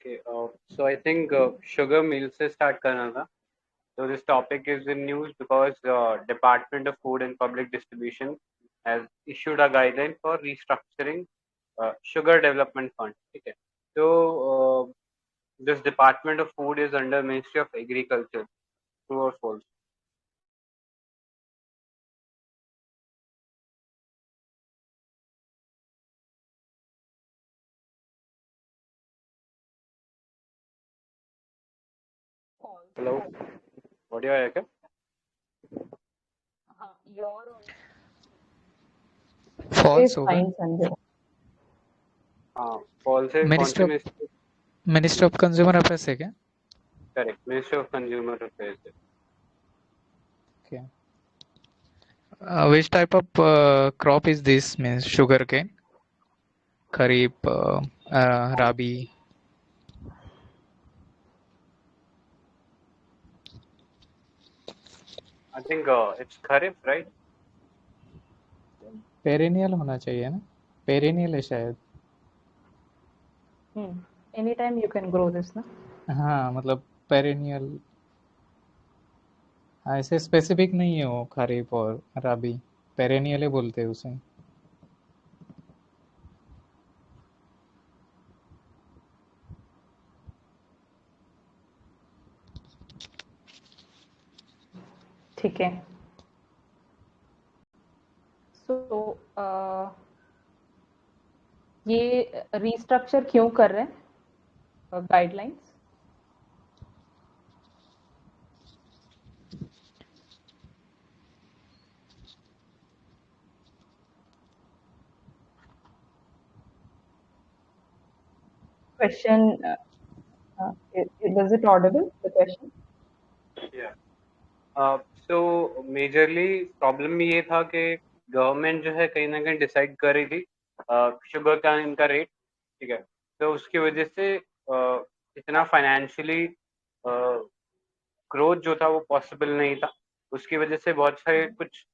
Okay, so I think sugar meal से start करना था. So this topic is in news because Department of Food and Public Distribution has issued a guideline for restructuring Sugar Development Fund. ठीक है. So this Department of Food is under Ministry of Agriculture. True or false? False. Hello. Audio आया क्या? हाँ, your false is होगा. fine, Sanjay. हाँ, false है. कौन ministry से of ministry? Ministry of consumer affairs है क्या? Correct. Ministry of Consumer Affairs. Okay. Which type of crop is this? Means sugarcane, kharif, rabi. I think it's Kharif, right? Perennial होना चाहिए ना. Perennial है शायद. Anytime you can grow this, ना? हाँ, मतलब पेरेनियल. ऐसे स्पेसिफिक नहीं है वो खरीफ और राबी. पेरेनियल ही बोलते हैं उसे. ठीक है. So ये restructure क्यों कर रहे हैं? Guidelines? Question, was it audible, the question? Yeah. So majorly problem ये था कि गवर्नमेंट जो है कहीं ना कहीं डिसाइड कर रही थी शुगर का इनका रेट. ठीक है. तो उसकी वजह से इतना फाइनेंशियली ग्रोथ जो था वो पॉसिबल नहीं था. उसकी वजह से बहुत सारे कुछ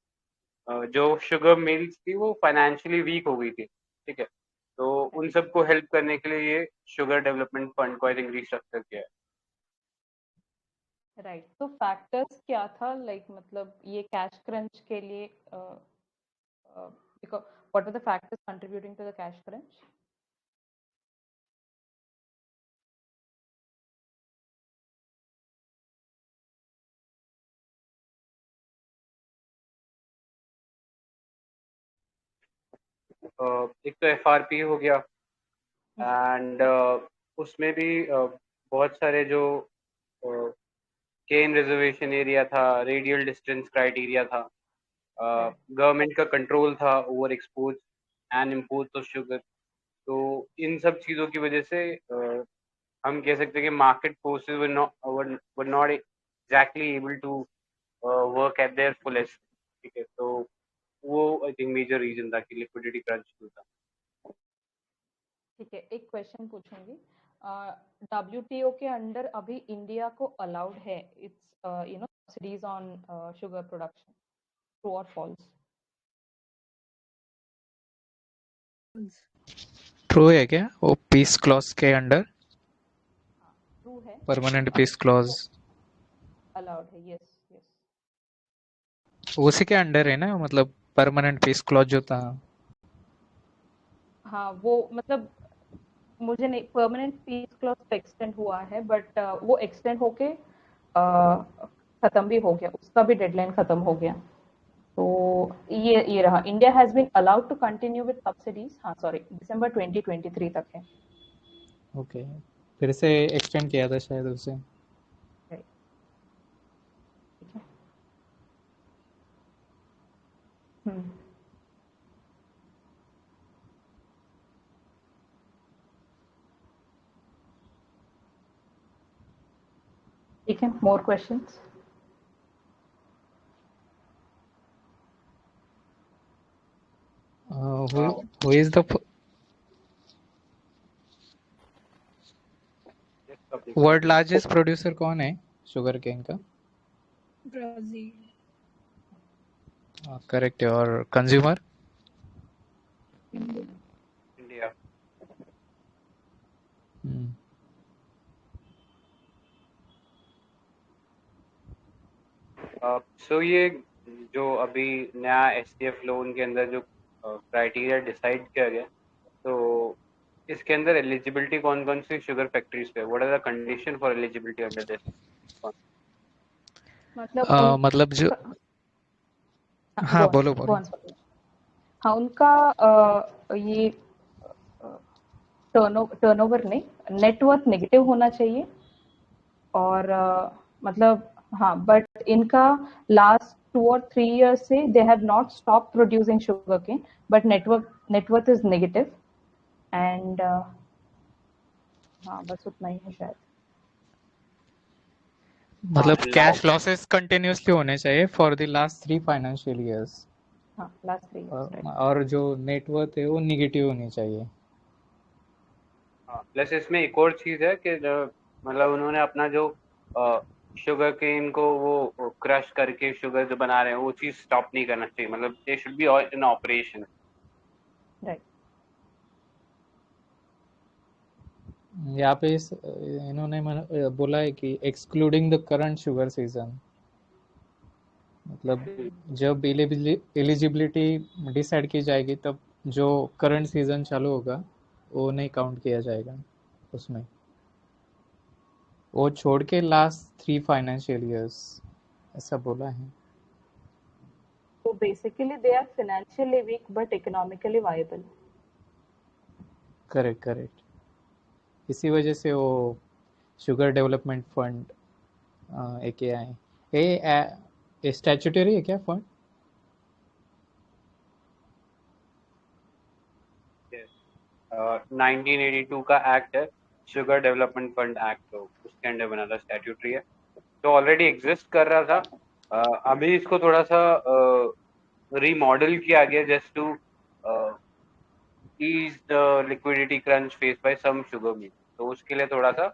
जो शुगर मिल्स थी वो फाइनेंशियली वीक हो गई थी. ठीक है. तो उन सबको हेल्प करने के लिए ये शुगर डेवलपमेंट फंड को आई थिंक रिस्ट्रक्चर किया है. राइट. तो फैक्टर्स क्या था, लाइक मतलब ये कैश क्रंच के लिए, because what are the factors contributing to the cash crunch? एक तो एफआरपी हो गया एंड उसमें भी बहुत सारे जो केन रिजर्वेशन एरिया था, रेडियल डिस्टेंस क्राइटेरिया था, गवर्नमेंट का कंट्रोल था over export and import of sugar. तो इन सब चीज़ों की वजह से हम कह सकते हैं कि market forces were not exactly able to work at their fullest. ठीक है. तो वो आई थिंक मेजर रीजन था कि लिक्विडिटी क्रंच था. ठीक है. एक क्वेश्चन पूछूंगी. WTO के अंडर अभी इंडिया को अलाउड है it's subsidies on sugar production. True और फॉल्स? ट्रू है क्या? वो पीस क्लॉज के अंडर. ट्रू है. परमानेंट पीस क्लॉज अलाउड है. Yes yes. उसी के अंडर है ना. मतलब परमानेंट पीस क्लॉज जो था. हाँ, वो मतलब मुझे नहीं, परमानेंट पीस क्लॉज एक्सटेंड हुआ है, बट वो एक्सटेंड होके खत्म भी हो गया, उसका भी डेडलाइन खत्म हो गया. तो ये रहा. India has been allowed to continue with subsidies. हाँ सॉरी, दिसंबर 2023 तक है. ओके. फिर से एक्सटेंड किया था शायद उसे. Right. ठीक है. ठीक है. More questions? who is the world largest producer कौन है शुगर केन का? ब्राजील. करेक्ट है. और कंज्यूमर? इंडिया. सो ये जो अभी नया एसटीएफ लोन के अंदर जो क्राइटेरिया डिसाइड किया गया, तो इसके अंदर एलिजिबिलिटी कौन कौन सी शुगर फैक्ट्रीज पे, what are the condition for eligibility under this? मतलब मतलब जो हाँ बोलो गो बोलो। On sorry. हाँ, उनका ये टर्नओवर नहीं, नेटवर्थ नेगेटिव होना चाहिए। और मतलब हाँ, बट इनका लास्ट 2 or 3 years से they have not stop producing sugar cane, but net worth is negative. And हाँ, बस उतना ही है शायद। मतलब कैश लास्ट लॉसेस कंटिन्यूअसली होने चाहिए for the last 3 financial years, हाँ, लास्ट 3 years, राइट। और जो नेटवर्थ है वो निगेटिव होनी चाहिए। हाँ, प्लस इसमें एक और चीज़ है कि मतलब उन्होंने अपना जो शुगर केन को वो क्रश करके शुगर जो बना रहे हैं वो चीज़ स्टॉप नहीं करना चाहिए, मतलब they should be in operation. Right. यहाँ पे इन्होंने बोला है कि excluding the current sugar season, मतलब जब एलिजिबिलिटी डिसाइड की जाएगी तब जो करंट सीजन चालू होगा वो नहीं काउंट किया जाएगा उसमें, वो छोड़ के लास्ट 3 फाइनेंशियल ईयर्स, ऐसा बोला है। So basically they are financially weak but economically viable. Correct correct, इसी वजह से वो शुगर डेवलपमेंट फंड एक ये स्टैट्यूटरी है क्या फंड? 1982 का एक्ट है, शुगर डेवलपमेंट फंड एक्ट, तो उसके अंडर बना था, स्टैट्यूटरी है, तो ऑलरेडी एग्जिस्ट कर रहा था। अभी इसको थोड़ा सा रीमॉडल किया गया just to ease the liquidity crunch faced by some sugar mill, तो उसके लिए थोड़ा सा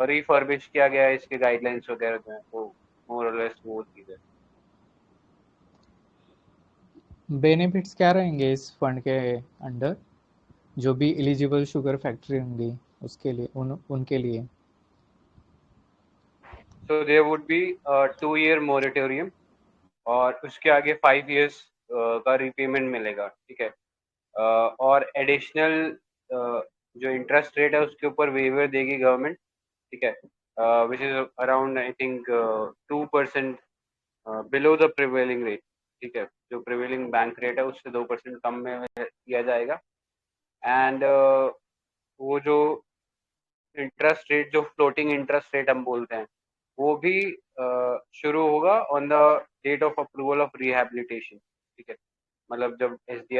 रिफर्बिश किया गया है, इसके गाइडलाइंस वगैरह जो है वो मोर और लेस वो चीज़ है। बेनिफिट्स क्या रहेंगे इस फंड के अंडर, जो भी एलिजिबल शुगर फैक्ट्री होंगी उसके लिए, उनके लिए? So there would be 2 year moratorium, और उसके आगे 5 years का रिपेमेंट मिलेगा, ठीक है। और एडिशनल जो इंटरेस्ट रेट है उसके ऊपर वेवर देगी गवर्नमेंट, ठीक है, which is around I think 2% below the prevailing rate, ठीक है, जो प्रिवेलिंग बैंक रेट है उससे 2% कम में किया जाएगा। एंड वो जो इंटरेस्ट रेट, जो फ्लोटिंग इंटरेस्ट रेट हम बोलते हैं, वो भी शुरू होगा on the date of approval of rehabilitation, ठीक है, मतलब जब एस डी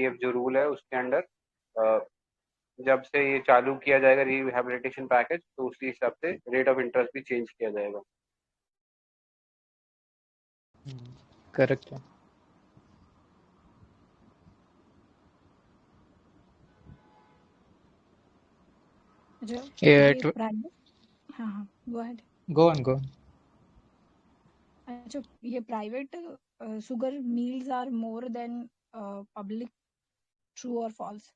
एफ जो रूल है उसके अंडर जब से ये चालू किया जाएगा रिहैबिलिटेशन पैकेज, तो उसी हिसाब से रेट ऑफ इंटरेस्ट भी चेंज किया जाएगा। करेक्ट है। अच्छा, ये ये प्राइवेट, हाँ हाँ, go ahead. Go on go. अच्छा, ये private sugar mills are more than public, true और फॉल्स?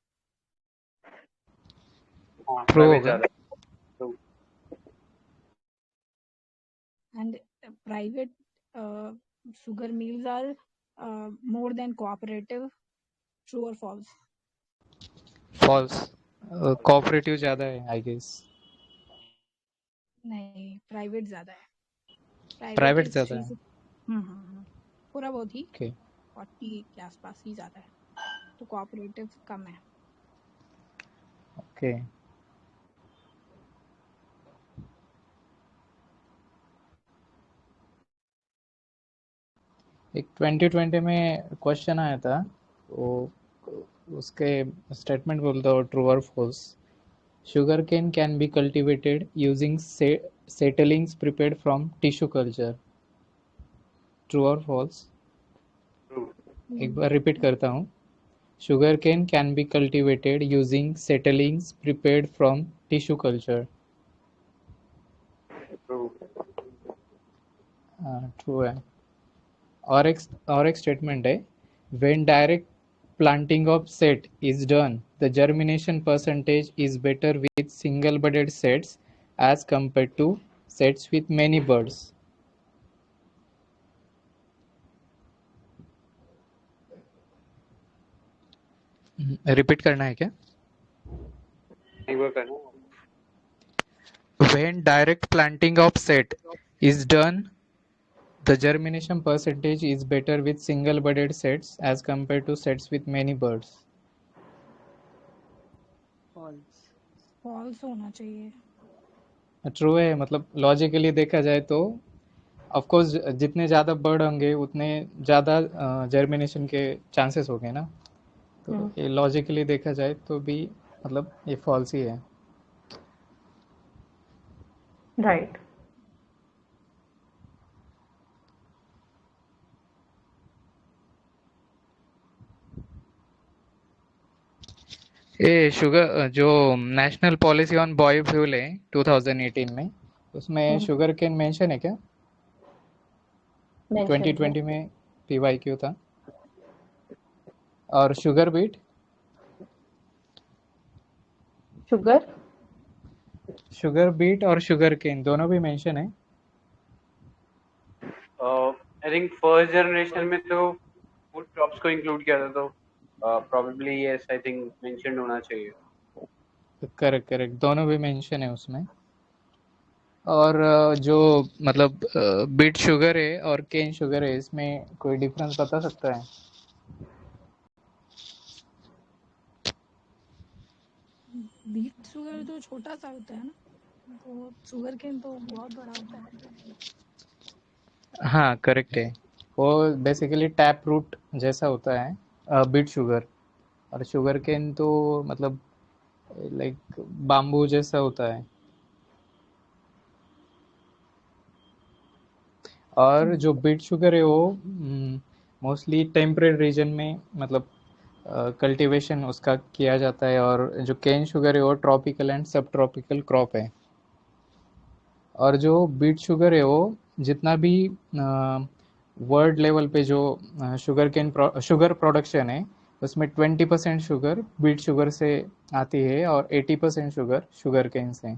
हाँ, ट्रू प्राइवेट होगा। ज़्यादा। तो And private sugar mills are more than cooperative, true or false? False, cooperative ज़्यादा है आई गेस। नहीं, प्राइवेट ज्यादा है। प्राइवेट प्राइवेट इज ज़्यादा 3 है। से थोड़ा बहुत ही, ओके 40 के आसपास ही ज्यादा है, तो कोऑपरेटिव कम है। ओके। एक 2020 में क्वेश्चन आया था, वो उसके स्टेटमेंट बोलता हो ट्रू और false. Sugar cane can be cultivated using settlings prepared from tissue culture, true और फॉल्स? एक बार रिपीट करता हूँ। Sugar cane can be cultivated using settlings prepared from tissue culture, true है। और एक स्टेटमेंट है, when direct planting of set is done, the germination percentage is better with single budded sets as compared to sets with many buds. Repeat करना है क्या? एक बार करना। When direct planting of set is done, the germination percentage is better with single budded sets as compared to sets with many buds. False. False होना चाहिए। True है, मतलब logically देखा जाए तो ऑफ कोर्स जितने ज़्यादा बर्ड होंगे उतने ज़्यादा जर्मिनेशन के चांसेस होंगे ना, तो ये लॉजिकली देखा जाए तो भी मतलब ये फॉल्स ही है। राइट। ये शुगर जो नेशनल पॉलिसी ऑन बायोफ्यूल है 2018 में, उसमें शुगर केन मेंशन है क्या? मेंशन 2020 में PYQ था। और शुगर बीट? शुगर बीट और शुगर केन दोनों भी मेंशन है। आई थिंक फर्स्ट जनरेशन में तो फूड क्रॉप्स को इंक्लूड किया था, तो probably yes, I think mention होना चाहिए। करेक्ट करेक्ट, दोनों भी मेंशन है उसमें। और जो मतलब बीट शुगर है और केन शुगर है, इसमें कोई डिफरेंस बता सकता है? बीट शुगर तो छोटा सा होता है ना, तो शुगर केन तो बहुत बड़ा होता है। हाँ करेक्ट है, वो बेसिकली टैप रूट जैसा होता है बीट शुगर, और शुगर केन तो मतलब लाइक बाम्बू जैसा होता है। और जो बीट शुगर है वो मोस्टली टेम्परेट रीजन में मतलब कल्टीवेशन उसका किया जाता है, और जो केन शुगर है वो ट्रॉपिकल एंड सब ट्रॉपिकल क्रॉप है। और जो बीट शुगर है वो जितना भी वर्ल्ड लेवल पे जो शुगर प्रोडक्शन है, उसमें 20% शुगर बीट शुगर से आती है और 80% शुगर केन से।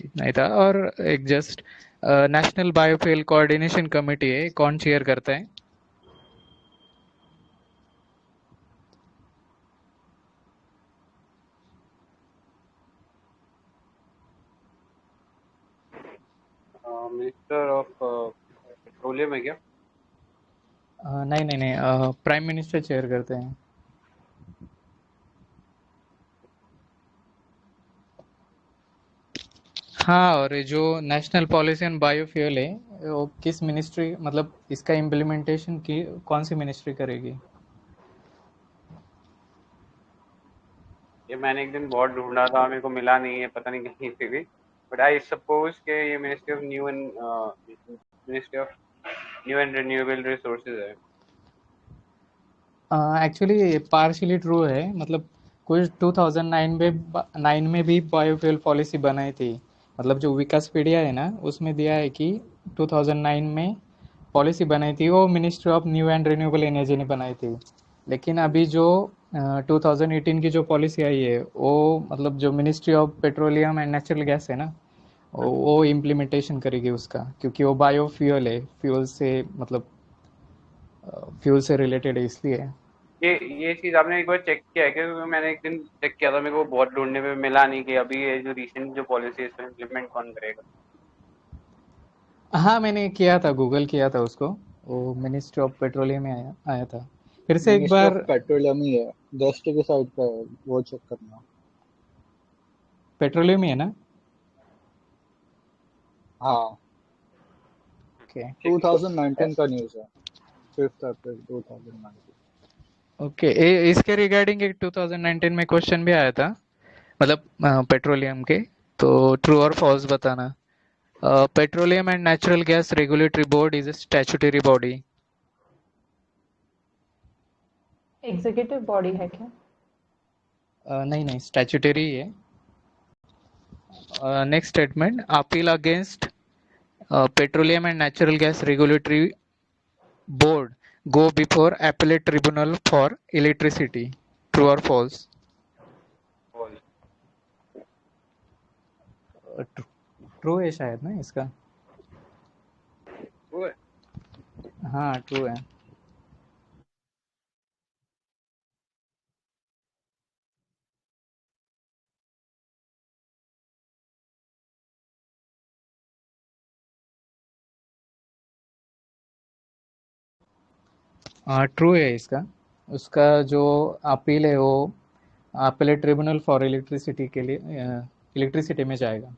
इतना ही था। और एक just national biofuel coordination committee है, कौन चेयर करता है? मिनिस्टर ऑफ पेट्रोलियम है क्या? नहीं नहीं नहीं, प्राइम मिनिस्टर चेयर करते हैं। हाँ, और ये जो नेशनल पॉलिसी ऑन बायोफ्यूल है वो किस मिनिस्ट्री, मतलब इसका इम्प्लीमेंटेशन की कौन सी मिनिस्ट्री करेगी? ये मैंने एक दिन बहुत ढूंढा था, मेरे को मिला नहीं है, पता नहीं कहीं पे भी, बट आई सपोज के ये ministry of new and renewable resources है। एक्चुअली ये पार्शियली ट्रू है, मतलब कुछ 2009 में भी बायोफ्यूल पॉलिसी बनाई थी। मतलब जो विकासपीडिया है ना, उसमें दिया है कि 2009 में पॉलिसी बनाई थी, वो ministry of new and renewable energy ने बनाई थी। लेकिन अभी जो 2018 की जो पॉलिसी आई है वो मतलब जो ministry of petroleum and natural gas है ना, वो इम्प्लीमेंटेशन करेगी उसका, क्योंकि वो बायोफ्यूल है, फ्यूल से मतलब फ्यूल से रिलेटेड है इसलिए। ये चीज आपने एक बार चेक किया है क्या? क्योंकि मैंने एक दिन चेक किया था, मेरे को बहुत ढूंढने पे मिला नहीं कि अभी ये जो रिसेंट जो पॉलिसी है इसमें इम्प्लीमेंट कौन करेगा। हाँ मैंने किया था, गूगल किया था उसको, वो मिनिस्ट्री ऑफ पेट्रोलियम में आया था। फिर से एक मिनिस्ट्री ऑफ बार पेट्रोलियम ही है, दृष्टि की साइड पे है, वो चेक करना। पेट्रोलियम ही है ना? हाँ, ओके 2019 का न्यूज़ है, 5 अप्रैल 2019। ओके, इसके रिगार्डिंग एक 2019 में क्वेश्चन भी आया था, मतलब पेट्रोलियम के, तो ट्रू और फॉल्स बताना। Petroleum and natural gas regulatory board is a statutory body। Executive body है क्या? नहीं नहीं, स्टैच्यूटरी है। Next statement, appeal against petroleum and natural gas regulatory board go before appellate tribunal for electricity। True or false? True है शायद ना इसका। वो हाँ ट्रू है। ट्रू है इसका। उसका जो अपील है वो अपीलेट ट्रिब्यूनल फॉर इलेक्ट्रिसिटी के लिए इलेक्ट्रिसिटी में जाएगा।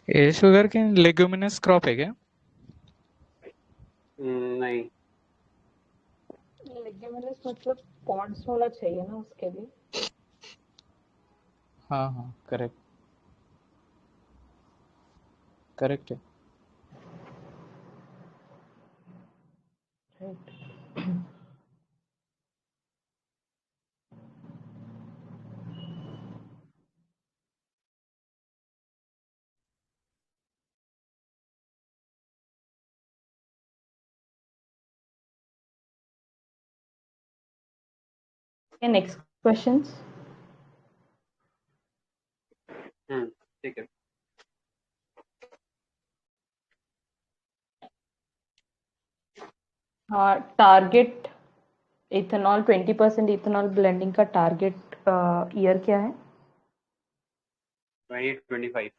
ये शुगर के लेग्यूमिनस क्रॉप है क्या? नहीं। लेग्यूमिनस मतलब पॉड्स होना चाहिए ना उसके लिए। हाँ हाँ करेक्ट करेक्ट है। राइट। Next questions. ठीक है। हाँ, टारगेट इथेनॉल 20% इथेनॉल ब्लेंडिंग का टारगेट ईयर क्या है? 2025।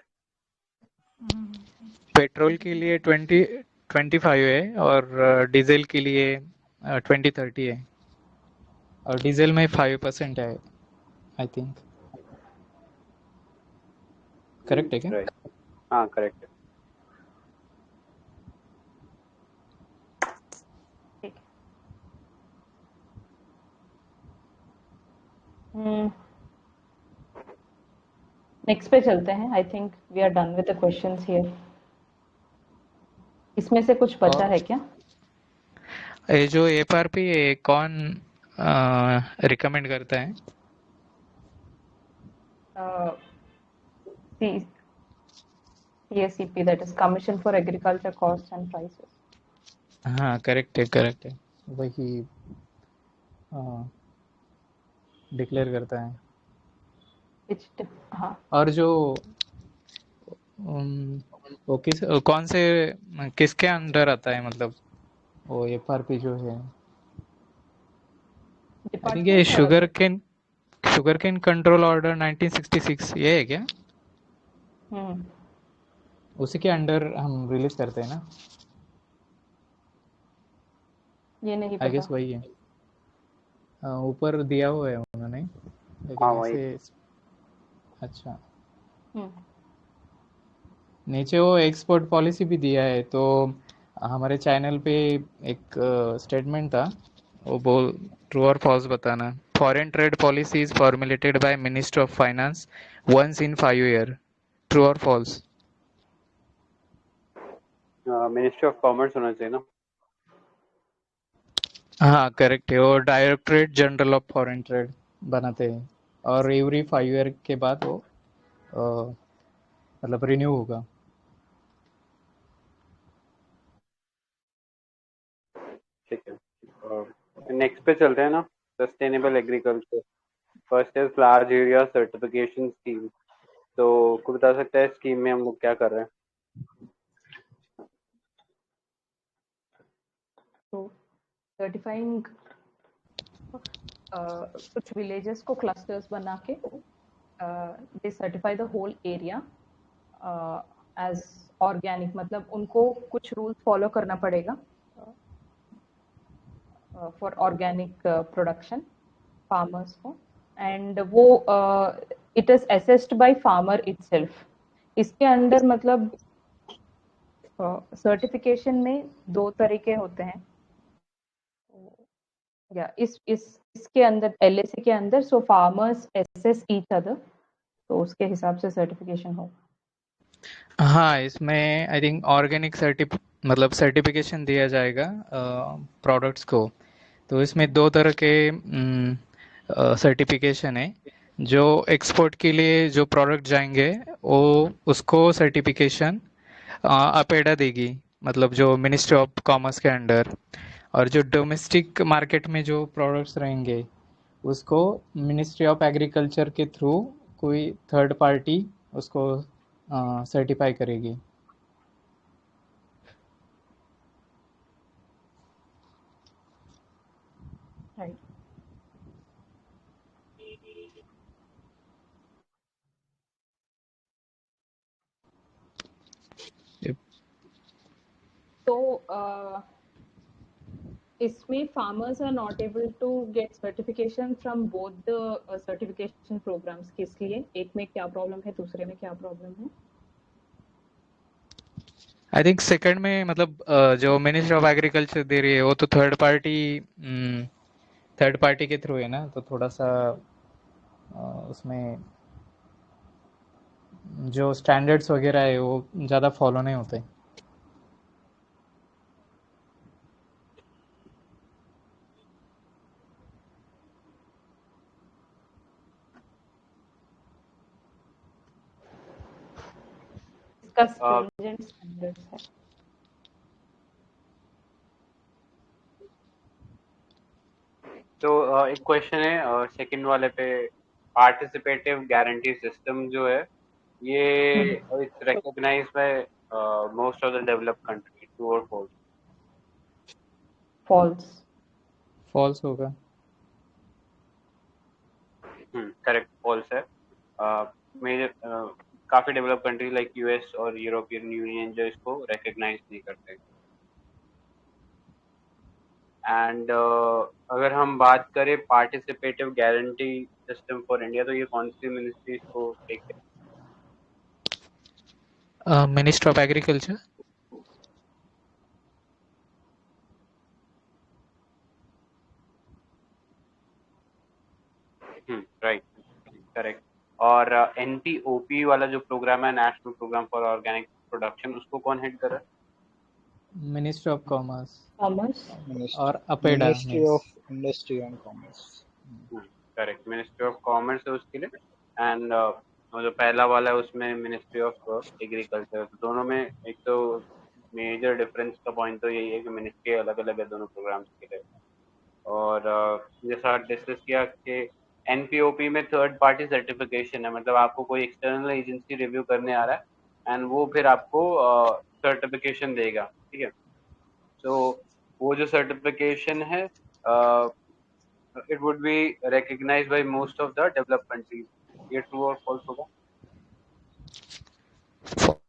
पेट्रोल के लिए 25 है और डीजल के लिए 2030 है, और डीजल में 5% है आई थिंक। करेक्ट है क्या? राइट। हाँ करेक्ट है। ठीक है। नेक्स्ट पे चलते हैं। I think we are done with the questions here. इसमें से कुछ बचा और है क्या? ये जो एफआरपी है कौन रिकमेंड करता है? CACP, that is Commission for Agriculture Costs and Prices. हाँ करेक्ट है, वही डिक्लेयर करता है। हाँ, और जो वो कौन से किसके अंडर आता है, मतलब वो एफआरपी जो है? आई थिंक ये डिपार्टमेंट और शुगर केन कंट्रोल ऑर्डर 1966 ये है क्या? उसी के अंडर हम रिलीज करते हैं ना? ये नहीं आई पता। गेस वही है। ऊपर दिया हुआ है उन्होंने, हाँ लेकिन वही। ऐसे अच्छा हम्म, नीचे वो एक्सपोर्ट पॉलिसी भी दिया है। तो हमारे चैनल पे एक स्टेटमेंट था, वो बोल ट्रू और फॉल्स बताना। Foreign trade policy is formulated by minister of finance once in 5 year. True और फॉल्स? मिनिस्ट्री ऑफ कॉमर्स होना चाहिए ना। हाँ करेक्ट है, वो directorate general of foreign trade बनाते हैं, और एवरी 5 ईयर के बाद वो अ, मतलब रिन्यू होगा। ठीक है। नेक्स्ट पे चलते हैं ना। Sustainable agriculture. First is large area certification scheme. तो कोई बता सकता है स्कीम में हम लोग क्या कर रहे हैं? तो सर्टिफाइंग कुछ विलेजेस को क्लस्टर्स बना के they certify the whole area as organic. मतलब उनको कुछ रूल्स फॉलो करना पड़ेगा फॉर ऑर्गेनिक प्रोडक्शन फार्मर्स को, एंड वो it is assessed by farmer itself. इसके अंडर मतलब सर्टिफिकेशन में दो तरीके होते हैं। या इसके अंदर LAC के अंदर so farmers assess each other, तो उसके हिसाब से सर्टिफिकेशन होगा। हाँ इसमें आई थिंक ऑर्गेनिक मतलब सर्टिफिकेशन दिया जाएगा प्रोडक्ट्स को। तो इसमें दो तरह के सर्टिफिकेशन है। जो एक्सपोर्ट के लिए जो प्रोडक्ट जाएंगे वो उसको सर्टिफिकेशन अपेडा देगी, मतलब जो मिनिस्ट्री ऑफ कॉमर्स के अंडर। और जो डोमेस्टिक मार्केट में जो प्रोडक्ट्स रहेंगे उसको मिनिस्ट्री ऑफ एग्रीकल्चर के थ्रू कोई थर्ड पार्टी उसको सर्टिफाई करेगी। तो इसमें farmers are not able to get certification from both the certification programs. किस लिए? एक में क्या प्रॉब्लम है, दूसरे में क्या प्रॉब्लम है? आई थिंक सेकंड में मतलब जो मिनिस्ट्री ऑफ एग्रीकल्चर दे रही है वो तो थर्ड पार्टी के थ्रू है ना, तो थोड़ा सा उसमें जो स्टैंडर्ड्स वगैरह है वो ज़्यादा फॉलो नहीं होते। इसका stringent standards है। तो एक क्वेश्चन है सेकंड वाले पे, पार्टिसिपेटिव गारंटी सिस्टम जो है ये it's recognised by most of the developed country, true और फॉल्स? False. फॉल्स होगा। करेक्ट, फॉल्स है। मेजर काफी डेवलप्ड कंट्री लाइक यूएस और यूरोपियन यूनियन जो इसको रिकॉग्नाइज नहीं करते। एंड अगर हम बात करें participative guarantee system for India, तो ये कौन सी मिनिस्ट्री को take minister of agriculture. Right, correct. और एनपीओपी वाला जो प्रोग्राम है, national programme for organic production, उसको कौन हेड कर रहा है? मिनिस्ट्री ऑफ कॉमर्स Ministry, और APEDA Ministry of Industry and Commerce. Correct, ministry of commerce है उसके लिए। एंड जो पहला वाला है उसमें मिनिस्ट्री ऑफ एग्रीकल्चर। तो दोनों में एक तो मेजर डिफरेंस का पॉइंट तो यही है कि मिनिस्ट्री अलग अलग है दोनों प्रोग्राम्स के लिए। और जैसा डिस्कस किया कि एनपीओपी में थर्ड पार्टी सर्टिफिकेशन है, मतलब आपको कोई एक्सटर्नल एजेंसी रिव्यू करने आ रहा है एंड वो फिर आपको सर्टिफिकेशन देगा, ठीक है। तो वो जो सर्टिफिकेशन है it would be recognized by most of the developed countries. ये ट्रू और फॉल्स होगा?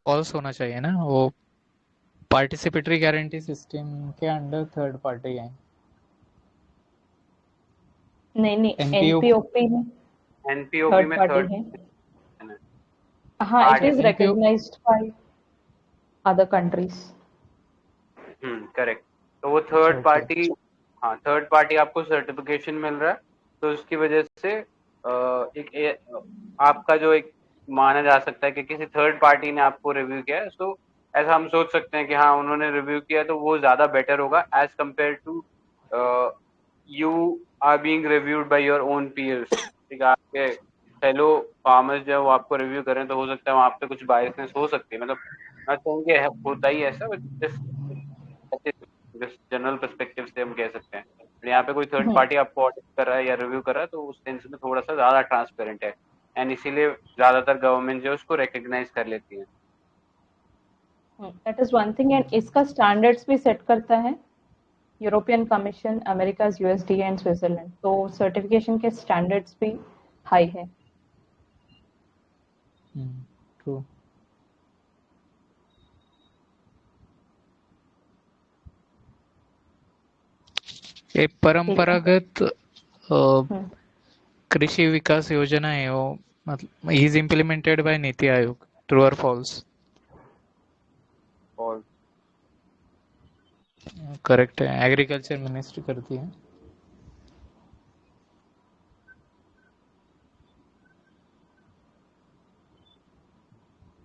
फॉल्स होना चाहिए ना, वो पार्टिसिपेटरी गारंटी सिस्टम के अंडर थर्ड पार्टी है। नहीं NPO एनपीओपी में एनपीओपी थर्ड में पार्टी थर्ड है। है। हाँ, it is NPO recognized by other countries. Correct. तो वो अच्छा थर्ड ओके। पार्टी, हाँ थर्ड पार्टी आपको सर्टिफिकेशन मिल रहा है, तो उसकी वजह से आपका जो एक माना जा सकता है कि किसी थर्ड पार्टी ने आपको रिव्यू किया है, तो ऐसा हम सोच सकते हैं कि हाँ उन्होंने रिव्यू किया तो वो ज़्यादा बेटर होगा as compare to you are being reviewed by your own peers. ठीक है, आपके फेलो फार्मर्स जो है वो आपको रिव्यू करें तो हो सकता है वहाँ पे कुछ बायसनेस हो सकती है, मतलब मैं कहूँगी होता ही ऐसा, बट जिस जनरल पर्सपेक्टिव से हम कह सकते हैं। यहाँ पे कोई थर्ड पार्टी आपको ऑडिट कर रहा है या रिव्यू कर रहा है तो उस सेंस में थोड़ा सा ज़्यादा ट्रांसपेरेंट है, एंड इसीलिए ज़्यादातर गवर्नमेंट जो है उसको रिकग्नाइज कर लेती है। That is one thing, and इसका स्टैंडर्ड्स भी सेट करता है European commission, America's USDA and Switzerland. तो सर्टिफिकेशन के स्टैंडर्ड्स भी हाई है। ट्रू। ये परंपरागत कृषि विकास योजना है वो, मतलब is implemented by NITI Aayog, true और फॉल्स? और करेक्ट है, एग्रीकल्चर मिनिस्ट्री करती है।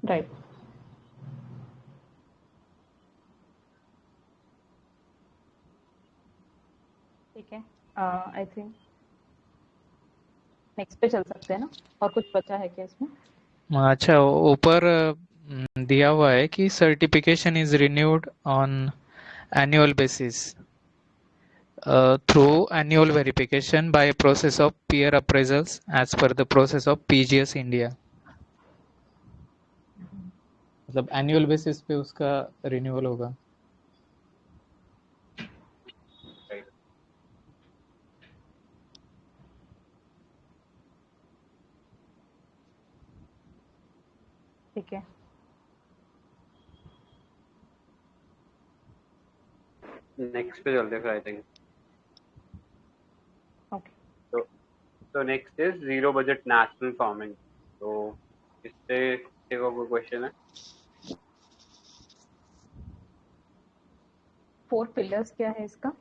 राइट, ठीक है। आई थिंक नेक्स्ट पे चल सकते हैं ना, और कुछ बचा है क्या इसमें? अच्छा, ऊपर दिया हुआ है कि certification is renewed on annual basis through annual verification by a process of peer appraisals as per the process of PGS India। मतलब एनुअल बेसिस पे उसका रिन्यूअल होगा। ठीक है। नेक्स्ट पे चलते फिर आई थिंक। ओके, तो next is zero budget national farming. तो इससे कोई क्वेश्चन है? 4 पिलर्स क्या है इसका?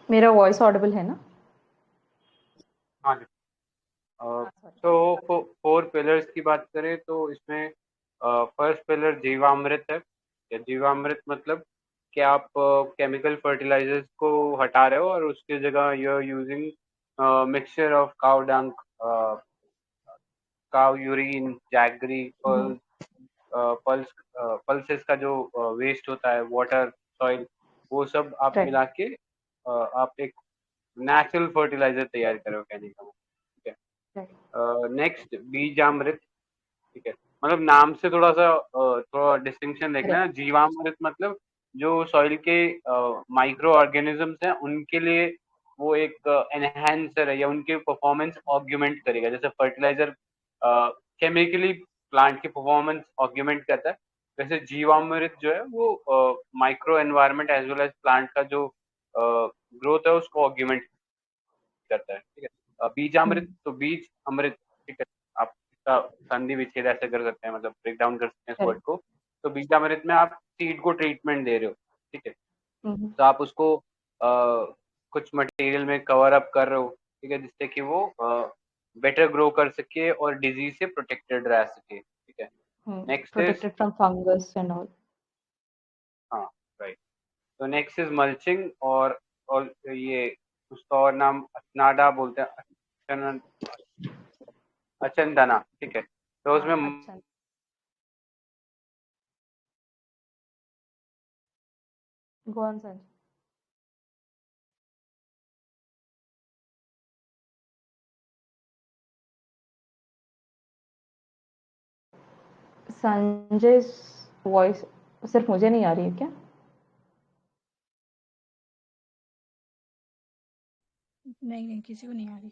मेरा वॉइस ऑडिबल है ना? हाँ जी। सॉरी। तो 4 पिलर्स की बात करें तो इसमें फर्स्ट पिलर जीवामृत है। या जीवामृत मतलब कि आप केमिकल फर्टिलाइजर्स को हटा रहे हो और उसकी जगह you are using mixture of cow dung, cow urine, jaggery, pulse, pulses का जो वेस्ट होता है, वाटर, सॉइल, वो सब आप राइट, मिला के आप एक नेचुरल फर्टिलाइजर तैयार करो, कहने का मतलब, ठीक राइट, है। नेक्स्ट बीजामृत, ठीक है। मतलब नाम से थोड़ा डिस्टिंक्शन देखना है। करेक्ट, जीवामृत मतलब जो सॉइल के माइक्रो ऑर्गेनिजम्स हैं उनके लिए वो एक एनहेंसर है, या उनके परफॉर्मेंस ऑग्यूमेंट करेगा। जैसे फर्टिलाइजर केमिकली प्लांट की परफॉर्मेंस ऑग्यूमेंट करता है, वैसे जीवामृत जो है वो micro environment as well as plant का जो ग्रोथ है उसको ऑग्यूमेंट करता है, ठीक है। बीजामृत तो बीज अमृत, ठीक है। आप इसका संधि विच्छेद ऐसे कर सकते हैं, मतलब ब्रेक डाउन कर सकते हैं इस वर्ड करेक्ट, को। तो बीजामृत में आप सीड को ट्रीटमेंट दे रहे हो, ठीक है। तो आप उसको कुछ मटेरियल में कवर अप कर रहे हो, ठीक है, जिससे कि वो बेटर ग्रो कर सके और डिजीज से प्रोटेक्टेड रह सके, ठीक है। Next is, protected from fungus and all. हाँ, राइट। तो नेक्स्ट इज मल्चिंग, और ये उसका और नाम अचनाडा बोलते हैं, अचंदना, ठीक है। तो हाँ, उसमें अच्छा। Go on sir. Sanjay voice सिर्फ मुझे नहीं आ रही है क्या? नहीं नहीं, किसी को नहीं आ रही।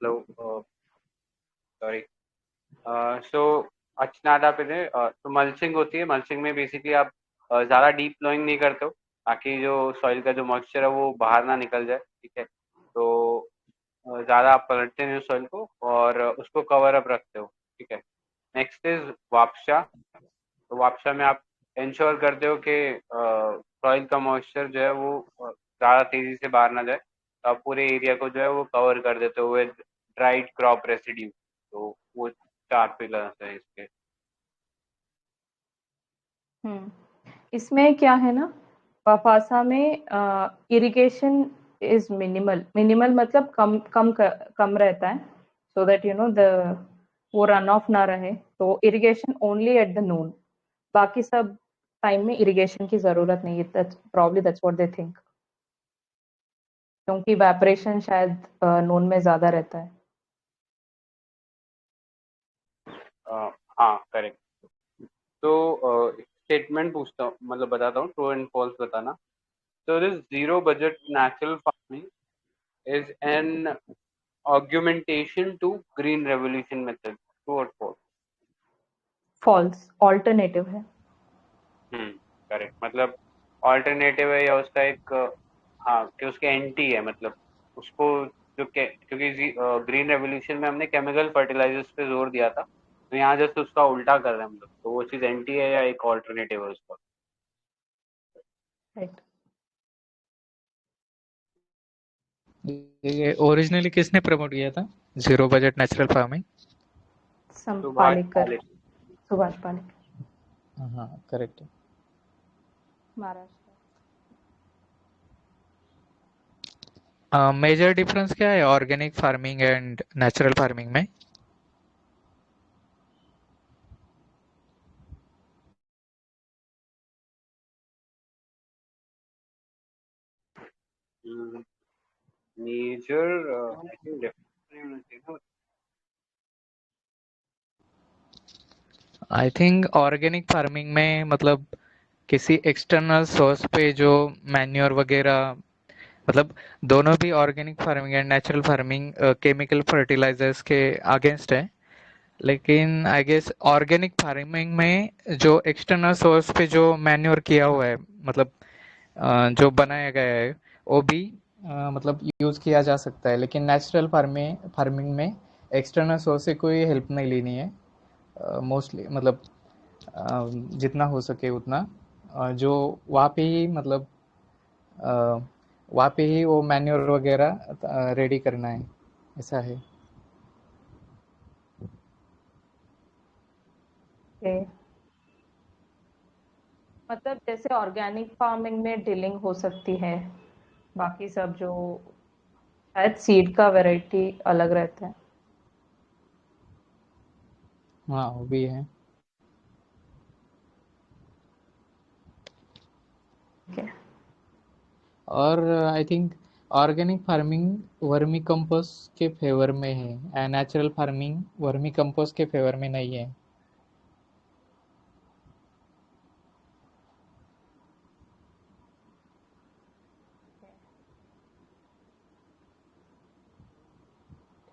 Hello, sorry. सो अचनाडा पे थे। तो मल्चिंग होती है। मल्चिंग में बेसिकली आप ज़्यादा डीप प्लोइंग नहीं करते हो, ताकि जो सॉइल का जो मॉइस्चर है वो बाहर ना निकल जाए, ठीक है। तो ज़्यादा आप पलटते नहीं हो सॉइल को, और उसको कवर अप रखते हो, ठीक है। नेक्स्ट इज वापसा। तो वापसा में आप इंश्योर करते हो कि सॉइल का मॉइस्चर जो है वो ज़्यादा तेज़ी से बाहर ना जाए। तो आप पूरे एरिया को जो है वो कवर कर देते हो विद ड्राइड क्रॉप रेसिड्यू। तो वो 4 पिलर्स हैं इसके। इसमें क्या है ना, पापासा में इरिगेशन इज मिनिमल। मिनिमल मतलब कम रहता है, so that you know the वो रन ऑफ ना रहे। तो इरिगेशन ओनली एट द नून, बाकी सब टाइम में इरिगेशन की जरूरत नहीं है। दैट्स व्हाट दे थिंक, क्योंकि इवेपोरेशन शायद नून में ज्यादा रहता है। हाँ, करेक्ट। तो स्टेटमेंट पूछता हूँ, मतलब बताता हूँ, ट्रू एंड फॉल्स बताना। So this zero budget natural farming is an augmentation to green revolution method. True or false? False, alternative है। करेक्ट। मतलब ऑल्टरनेटिव है, या उसका एक हाँ, कि उसके एंटी है, मतलब उसको क्योंकि ग्रीन रेवोल्यूशन में हमने केमिकल फर्टिलाइजर्स पे जोर दिया था, तो यहाँ जस्ट उसका उल्टा कर रहे हैं हम लोग। तो वो चीज़ एंटी है या एक ऑल्टरनेटिव है उसका? राइट। ये ओरिजिनली किसने प्रमोट किया था zero budget natural farming? Subhash Palekar, Palekar. Subhash Palekar, हाँ, करेक्ट है। महाराष्ट्र। मेजर डिफरेंस क्या है organic farming and natural farming में? मेजर आई थिंक डिफरेंस होना चाहिए ना। आई थिंक ऑर्गेनिक फार्मिंग में मतलब किसी एक्सटर्नल सोर्स पे जो मैन्योर वगैरह, मतलब दोनों भी organic farming and natural farming chemical fertilizers के अगेंस्ट है, लेकिन आई गेस ऑर्गेनिक फार्मिंग में जो एक्सटर्नल सोर्स पे जो मैन्योर किया हुआ है, मतलब जो बनाया गया है, वो भी मतलब यूज़ किया जा सकता है। लेकिन नेचुरल फार्मिंग में एक्सटर्नल सोर्स से कोई हेल्प नहीं लेनी है मोस्टली, मतलब जितना हो सके उतना जो वहाँ पे ही, मतलब वहाँ पे ही वो मैन्योर वगैरह रेडी करना है, ऐसा है। ओके, मतलब जैसे ऑर्गेनिक फार्मिंग में डिलिंग हो सकती है, बाकी सब जो शायद सीड का वैरायटी अलग रहता है। हाँ वो भी है। ओके, और I think organic farming vermi compost के फेवर में है and natural farming vermi compost के फेवर में नहीं है।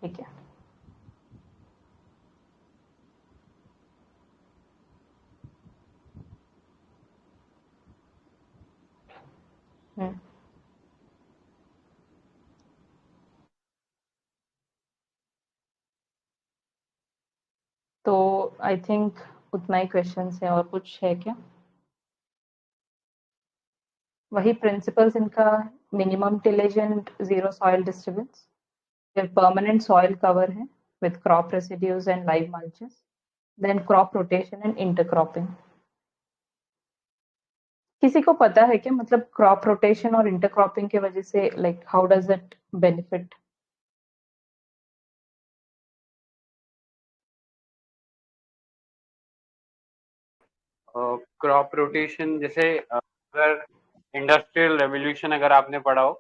ठीक है। हम्म, तो आई थिंक उतना ही क्वेश्चंस है, और कुछ है क्या? वही प्रिंसिपल्स इनका, minimum tillage and zero soil disturbance, फिर परमानेंट सॉइल कवर है with crop residues and live mulches, then crop rotation and intercropping. किसी को पता है क्या, मतलब क्रॉप रोटेशन और इंटरक्रॉपिंग की वजह से like how does it benefit? Crop rotation जैसे अगर इंडस्ट्रियल रेवोल्यूशन अगर आपने पढ़ा हो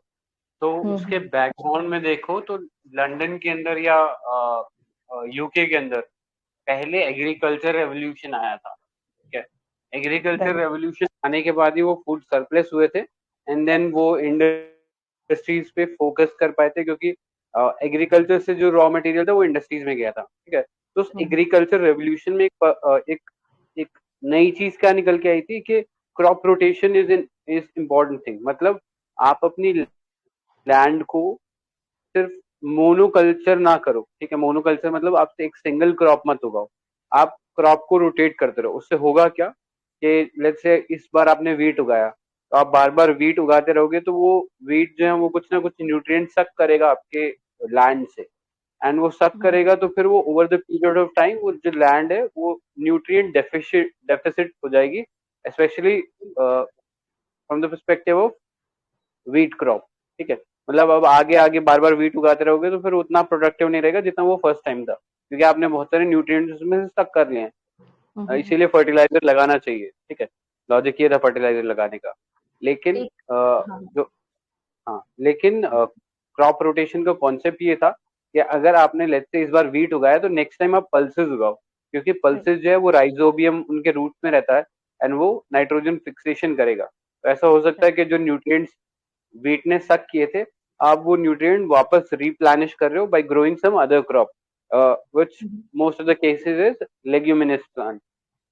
तो उसके बैकग्राउंड में देखो तो लंदन के अंदर या यूके के अंदर पहले एग्रीकल्चर रेवोल्यूशन आया था। ठीक है, एग्रीकल्चर राइट। रेवोल्यूशन आने के बाद ही वो फूड सरप्लस हुए थे एंड देन वो इंडस्ट्रीज पे फोकस कर पाए थे क्योंकि एग्रीकल्चर से जो रॉ मटेरियल था वो इंडस्ट्रीज में गया था। ठीक है, तो उस एग्रीकल्चर रेवोल्यूशन में एक नई चीज क्या निकल के आई थी कि crop rotation is important thing. मतलब आप अपनी लैंड को सिर्फ मोनोकल्चर ना करो। ठीक है, मोनोकल्चर मतलब आप एक सिंगल क्रॉप मत उगाओ, आप क्रॉप को रोटेट करते रहो। उससे होगा क्या कि लेट्स से इस बार आपने वीट उगाया तो आप बार बार वीट उगाते रहोगे तो वो वीट जो है वो कुछ ना कुछ न्यूट्रिएंट सक करेगा आपके लैंड से, एंड वो सक करेगा तो फिर वो over the period of time वो जो लैंड है वो न्यूट्रिएंट डेफिसिट हो जाएगी, specially from the perspective of wheat crop. ठीक है, मतलब अब आगे आगे बार बार व्हीट उगाते रहोगे तो फिर उतना प्रोडक्टिव नहीं रहेगा जितना वो फर्स्ट टाइम था, क्योंकि आपने बहुत सारे न्यूट्रिएंट्स उसमें से स्टक कर लिए हैं। इसीलिए फर्टिलाइजर लगाना चाहिए। ठीक है, लॉजिक ये था फर्टिलाइजर लगाने का। लेकिन एक, हाँ, जो हाँ, लेकिन क्रॉप रोटेशन का कॉन्सेप्ट ये था कि अगर आपने लेट्स से इस बार व्हीट उगाया तो नेक्स्ट टाइम आप पल्सेस उगाओ, क्योंकि पल्सेस जो है वो राइजोबियम उनके रूट में रहता है एंड वो नाइट्रोजन फिक्सेशन करेगा। तो ऐसा हो सकता है कि जो न्यूट्रिएंट्स वीट ने सक किए थे आप वो न्यूट्रिएंट वापस रिप्लेनिश कर रहे हो by growing some other crop which most of the cases is leguminous plant.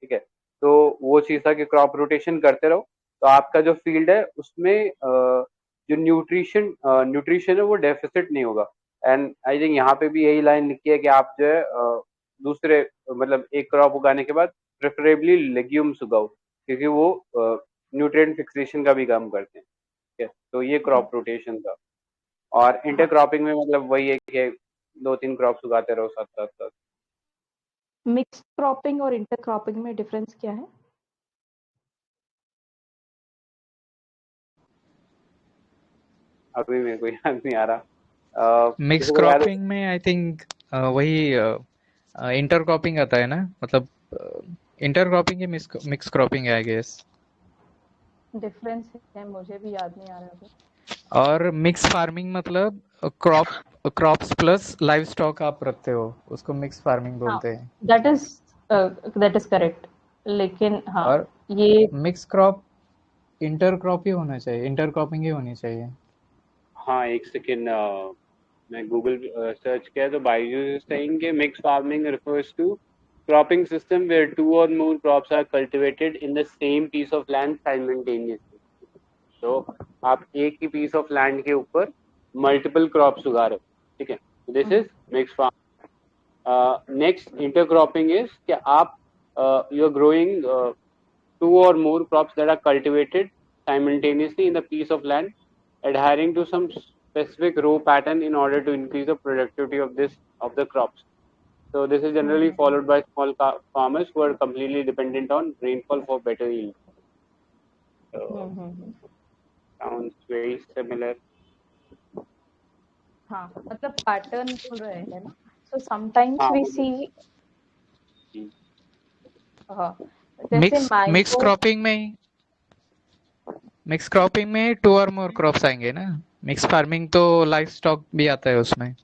ठीक है, तो वो चीज था कि क्रॉप रोटेशन करते रहो तो आपका जो फील्ड है उसमें जो न्यूट्रिशन है वो डेफिसिट नहीं होगा। एंड आई थिंक यहाँ पे भी यही लाइन लिखी है कि आप जो है दूसरे मतलब एक क्रॉप उगाने के बाद प्रेफरेबली लेग्यूम्स उगाओ, क्योंकि वो न्यूट्रिएंट फिक्सेशन का भी काम करते हैं। ठीक है, तो ये क्रॉप रोटेशन था। और इंटर हाँ। क्रॉपिंग में मतलब वही है कि दो तीन क्रॉप्स उगाते रहो साथ साथ साथ। मिक्स क्रॉपिंग और इंटर क्रॉपिंग में डिफरेंस क्या है? अभी मेरे को याद नहीं आ रहा। मिक्स किसी को याद है? क्रॉपिंग में आई थिंक वही इंटर क्रॉपिंग आता है ना, मतलब इंटर क्रॉपिंग या मिक्स क्रॉपिंग है आई गेस। डिफरेंस है, मुझे भी याद नहीं आ रहा अभी। और मिक्स फार्मिंग मतलब क्रॉप्स प्लस लाइव स्टॉक आप रखते हो, उसको मिक्स फार्मिंग हाँ, बोलते हैं। That is that is correct, लेकिन हाँ, और ये मिक्स क्रॉप इंटरक्रॉप ही होना चाहिए, इंटरक्रॉपिंग ही होनी चाहिए। हाँ, एक सेकेंड, मैं गूगल सर्च किया तो बायजूस इज सेइंग कि mix farming refers to cropping system where two or more crops are cultivated in the same piece of land simultaneously. तो आप एक ही पीस ऑफ लैंड के ऊपर मल्टीपल क्रॉप्स उगा रहे हो, ठीक है, this is mix farm. Next intercropping is कि आप you are growing two or more crops that are cultivated simultaneously in the piece of land, adhering to some specific row pattern in order to increase the productivity of the crops. So this is generally followed by small farmers who are completely dependent on rainfall for better yield. So sounds very similar. हाँ, मतलब pattern बोल रहे हैं ना, so sometimes हाँ, we see जैसे mix mango cropping में to और मोर क्रॉप्स आएंगे ना। मिक्स फार्मिंग तो लाइफ स्टॉक भी आता है उसमें।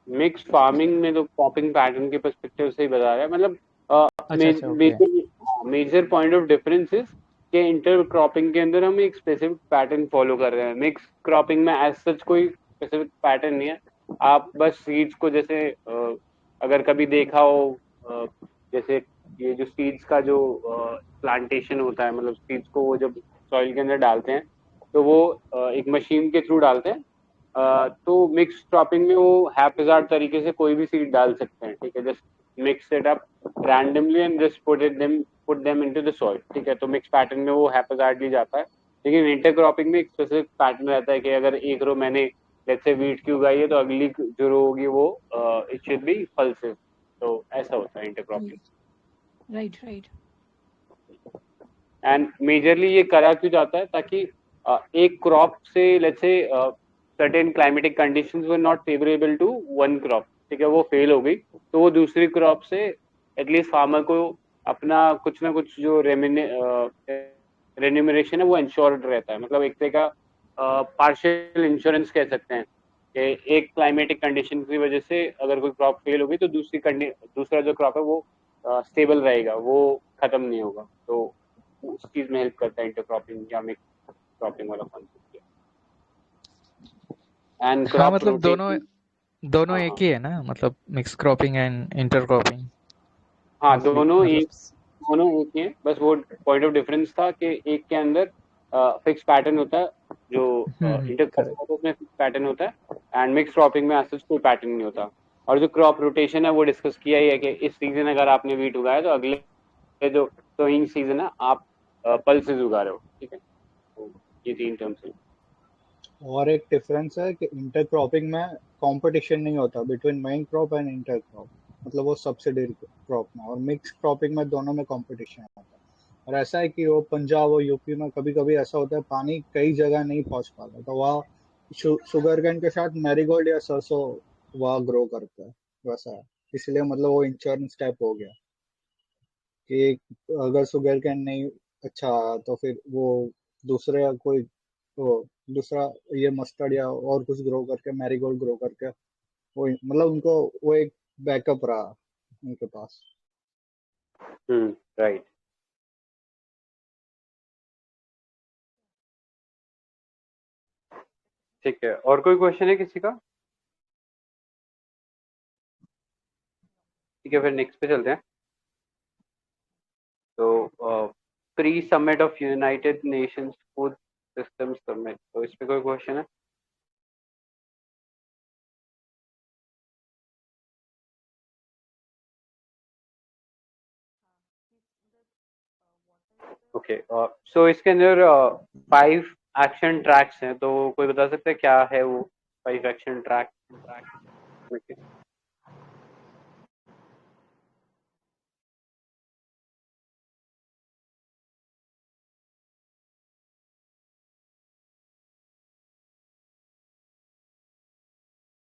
मिक्स फार्मिंग में तो क्रॉपिंग पैटर्न के पर्सपेक्टिव से ही बता रहा है, मतलब अच्छा, okay. Major point of difference is कि इंटर क्रॉपिंग के अंदर हम एक स्पेसिफिक पैटर्न फॉलो कर रहे हैं। मिक्स क्रॉपिंग में एज सच कोई स्पेसिफिक पैटर्न नहीं है, आप बस सीड्स को जैसे अगर कभी देखा हो, जैसे ये जो सीड्स का जो प्लांटेशन होता है, मतलब सीड्स को वो जब सॉइल के अंदर डालते हैं तो वो एक मशीन के थ्रू डालते हैं। तो मिक्स क्रॉपिंग में वो हैप्पीजार्ड तरीके से कोई भी सीड डाल सकते हैं, ठीक है, just mix it up randomly and just put them into the soil, ठीक है। तो मिक्स पैटर्न में वो हैप्पीजार्डली जाता है, लेकिन इंटरक्रॉपिंग में एक स्पेसिफिक पैटर्न रहता है कि अगर एक रो मैंने लेट्स से वीट की उगाई है तो अगली जो रो होगी वो इट शुड बी पल्सिव। तो ऐसा होता है इंटरक्रॉपिंग। राइट। एंड मेजरली ये करा क्यों जाता है, ताकि एक क्रॉप से let's say certain climatic conditions were not favourable to one crop, ठीक है, वो फेल हो गई, तो वो दूसरी क्रॉप से एटलीस्ट फार्मर को अपना कुछ ना कुछ जो रेन्यूमरेशन है वो इंश्योर्ड रहता है। मतलब एक तरह का पार्शियल इंश्योरेंस कह सकते हैं कि एक क्लाइमेटिक कंडीशन की वजह से अगर कोई क्रॉप फेल होगी तो दूसरा जो क्रॉप है वो स्टेबल रहेगा, वो खत्म नहीं होगा। तो उस चीज में हेल्प करता है इंटरक्रॉपिंग या मिक्स क्रॉपिंग वाला कॉन्सेप्ट। एंड हाँ, क्रॉप मतलब रोटेशन, दोनों हाँ एक ही है ना, मतलब मिक्स क्रॉपिंग एंड इंटरक्रॉपिंग। हाँ, असली दोनों मतलब एक ही है, बस वो पॉइंट ऑफ डिफरेंस था कि एक के अंदर फिक्स पैटर्न होता है, जो इंटरक्रॉपिंग करेक्ट। होता है उसमें फिक्स पैटर्न होता है, एंड मिक्स क्रॉपिंग में ऐसा कोई पैटर्न नहीं होता। और जो क्रॉप रोटेशन है वो डिस्कस किया ही है कि इस सीजन अगर आपने वीट उगाया तो अगले जो सोइंग सीजन है आप पल्सेस उगा रहे हो, ठीक है। तो ये तीन टर्म्स हैं। और एक डिफरेंस है कि इंटरक्रॉपिंग में कंपटीशन नहीं होता between main crop and inter crop, मतलब वो सब्सिडरी क्रॉप में, और मिक्स क्रॉपिंग में दोनों में कंपटीशन होता है। और ऐसा है कि वो पंजाब और यूपी में कभी कभी ऐसा होता है पानी कई जगह नहीं पहुंच पाता, तो वहाँ शुगर केन के साथ मैरीगोल्ड या सरसों वहाँ ग्रो करता है, वैसा है। इसलिए मतलब वो इंश्योरेंस टाइप हो गया कि अगर शुगर केन नहीं अच्छा आया तो फिर वो दूसरे कोई वो दूसरा ये मस्टर्ड या और कुछ ग्रो करके मैरीगोल्ड ग्रो करके वो मतलब उनको वो एक बैकअप रहा उनके पास। राइट। ठीक है, और कोई क्वेश्चन है किसी का? ठीक है, फिर नेक्स्ट पे चलते हैं। तो pre summit of United Nations food system summit, तो इस पे कोई क्वेश्चन है? ओके, सो इसके अंदर 5 एक्शन ट्रैक्स हैं, तो कोई बता सकता है क्या है वो 5 एक्शन ट्रैक?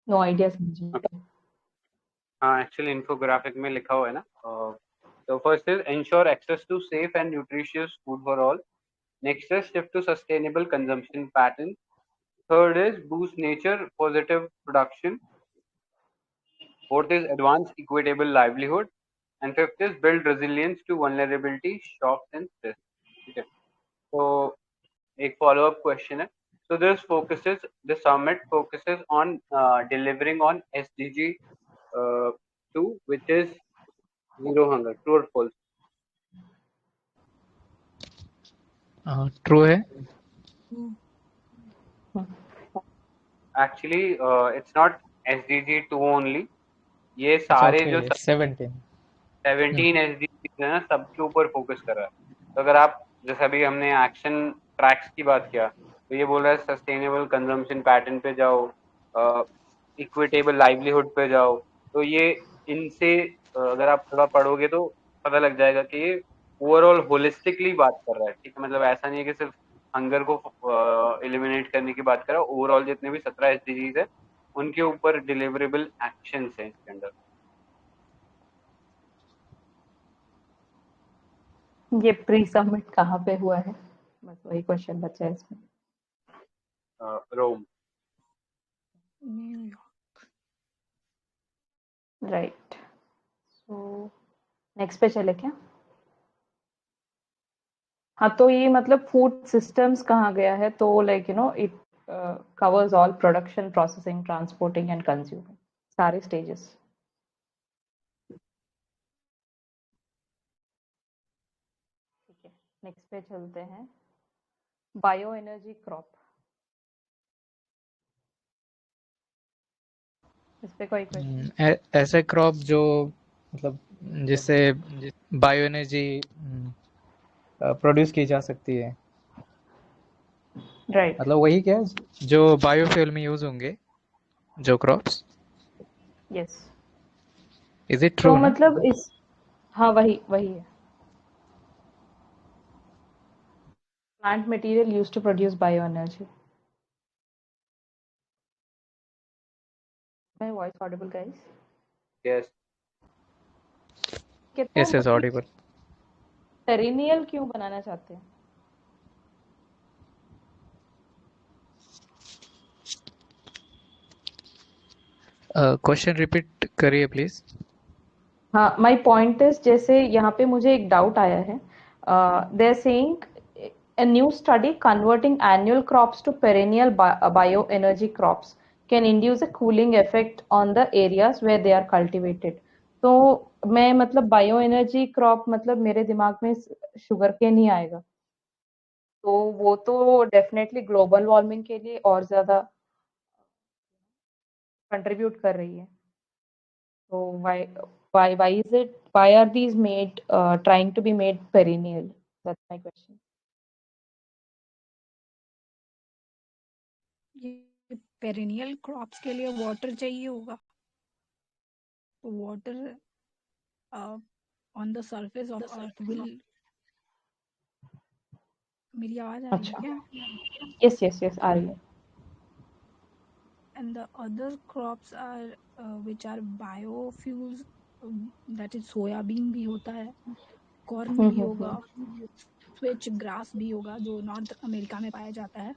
नो आइडिया समझे। हाँ, एक्चुअली इन्फोग्राफिक में लिखा हुआ है ना। तो first is ensure access to safe and nutritious food for all. Next is shift to sustainable consumption pattern. Third is boost nature positive production. Fourth is advance equitable livelihood. And fifth is build resilience to vulnerability, shocks and stress. ठीक है, तो एक follow up question है. So the summit focuses on delivering on SDG 2, which is zero hunger. True or false? True है। Actually, it's not SDG 2 only. ये अच्छा सारे okay, जो 17। 17 SDGs है ना, सबके ऊपर फोकस कर रहा है। तो अगर आप, जैसे अभी हमने एक्शन ट्रैक्स की बात किया, तो ये बोल रहा है सस्टेनेबल कंजम्पशन पैटर्न पे जाओ, इक्विटेबल लाइवलीहुड पे जाओ। तो ये इनसे अगर आप थोड़ा पढ़ोगे तो पता लग जाएगा कि ये ओवरऑल होलिस्टिकली बात कर रहा है। ठीक है, मतलब ऐसा नहीं है कि सिर्फ हंगर को एलिमिनेट करने की बात कर रहा है। ओवरऑल जितने भी 17 एसडीजीज है उनके ऊपर डिलीवरेबल एक्शंस हैं इसके अंदर। ये प्री सबमिट कहाँ पे हुआ है, बस वही क्वेश्चन बचा है इसमें। रोम। न्यूयॉर्क। राइट, सो नेक्स्ट पे चले क्या? हाँ, तो ये मतलब फूड सिस्टम्स कहाँ गया है, तो like you no it covers all production, processing, transporting and consuming, सारे स्टेजेस। ठीक है, नेक्स्ट पे चलते हैं। बायो एनर्जी क्रॉप, इस पे कोई क्वेश्चन? ऐसे क्रॉप जो मतलब जिससे बायो एनर्जी प्रोड्यूस की जा सकती है, राइट, मतलब वही क्या जो बायोफ्यूल में यूज होंगे जो क्रॉप्स। यस। इज इट तो ट्रू ना? मतलब इस, हाँ वही वही है। Plant material used to produce bio energy. My voice audible guys? Yes. कि तो यस यस मतलब ऑडिबल। पेरिनियल क्यों बनाना चाहते हैं? क्वेश्चन रिपीट करिए प्लीज। हाँ, माय पॉइंट इज, जैसे यहाँ पे मुझे एक डाउट आया है। They are saying a new study converting annual crops to perennial bioenergy crops can induce a cooling effect on the areas where they are cultivated. तो मैं मतलब बायो एनर्जी क्रॉप मतलब मेरे दिमाग में शुगर केन ही आएगा, तो वो तो डेफिनेटली ग्लोबल वार्मिंग के लिए और ज्यादा कंट्रीब्यूट कर रही है। So why is it, why are these made trying to be made perennial? That's my question. ये पेरिनियल क्रॉप्स के लिए वाटर चाहिए होगा, तो water on the surface of earth will. मेरी आवाज आ रही है अच्छा, क्या? yes आ रही है। And the other crops are which are biofuels, that is soybean भी होता है, कॉर्न भी होगा, स्विच ग्रास भी होगा जो नॉर्थ अमेरिका में पाया जाता है।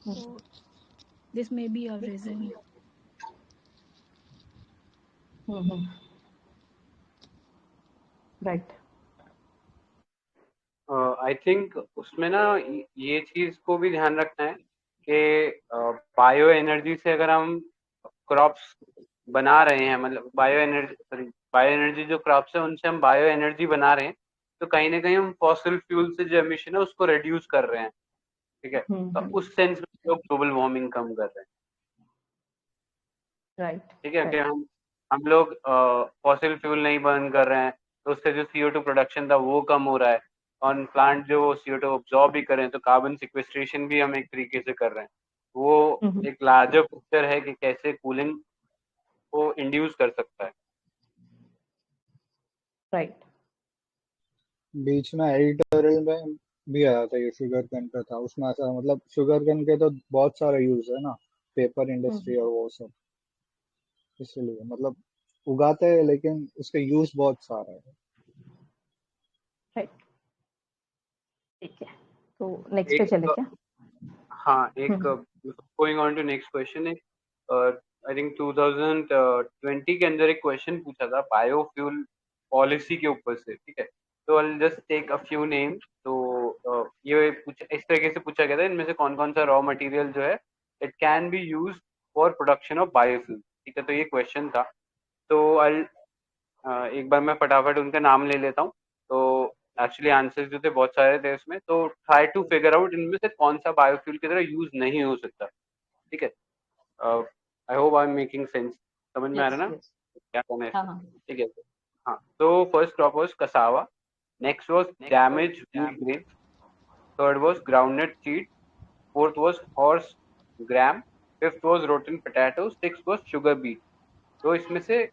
तो this may be a reason. Right, I think उसमें ना ये चीज को भी ध्यान रखना है कि बायो एनर्जी से अगर हम क्रॉप्स बना रहे हैं, मतलब बायो एनर्जी जो क्रॉप्स है उनसे हम बायो एनर्जी बना रहे हैं, तो कहीं ना कहीं हम फॉसिल फ्यूल से जो एमिशन है उसको रिड्यूस कर रहे हैं। ठीक है, तो उस सेंस में लोग ग्लोबल वार्मिंग कम कर रहे हैं। राइट, ठीक है, कि हम लोग फॉसिल फ्यूल नहीं बर्न कर रहे हैं, तो उससे जो CO2 प्रोडक्शन था वो कम हो रहा है, और प्लांट जो CO2 ऑब्जॉर्ब भी कर रहे हैं, तो कार्बन सिक्वेस्ट्रेशन भी हम एक तरीके से कर रहे हैं। वो एक लार्जर पिक्चर है कि कैसे कूलिंग को इंड्यूस कर सकता है। राइट। बीच में एडिटोरियल में भी आया था, ये शुगर केन का था, उसमें ऐसा मतलब शुगर केन के तो बहुत सारे यूज है ना, पेपर इंडस्ट्री और वो सब, इसलिए मतलब उगाते हैं लेकिन उसके यूज बहुत सारा है। राइट, ठीक है, तो नेक्स्ट पे एक चले क्या? हाँ, एक going on to next question, एक आई थिंक 2020 के अंदर एक क्वेश्चन पूछा था, बायोफ्यूल पॉलिसी के ऊपर से, ठीक है। तो I just take a few name. तो ये इस तरीके से पूछा गया था, इनमें से कौन कौन सा रॉ मटेरियल जो है it can be use for production of biofuel, ठीक है। तो ये क्वेश्चन था। तो आई एक बार मैं फटाफट उनका नाम ले लेता हूँ। तो एक्चुअली आंसर्स जो थे बहुत सारे थे इसमें, तो ट्राई टू फिगर आउट इनमें से कौन सा बायोफ्यूल की तरह यूज नहीं हो सकता, ठीक है। I hope I am making sense, समझ में आ रहा यस है ना यस। क्या करना है हाँ इसमें, हाँ। ठीक है। हाँ, तो first crop was cassava, next was damage wheat grain, third was groundnut seed, fourth was horse gram, fifth was rotten potato, six was sugar beet. तो इसमें से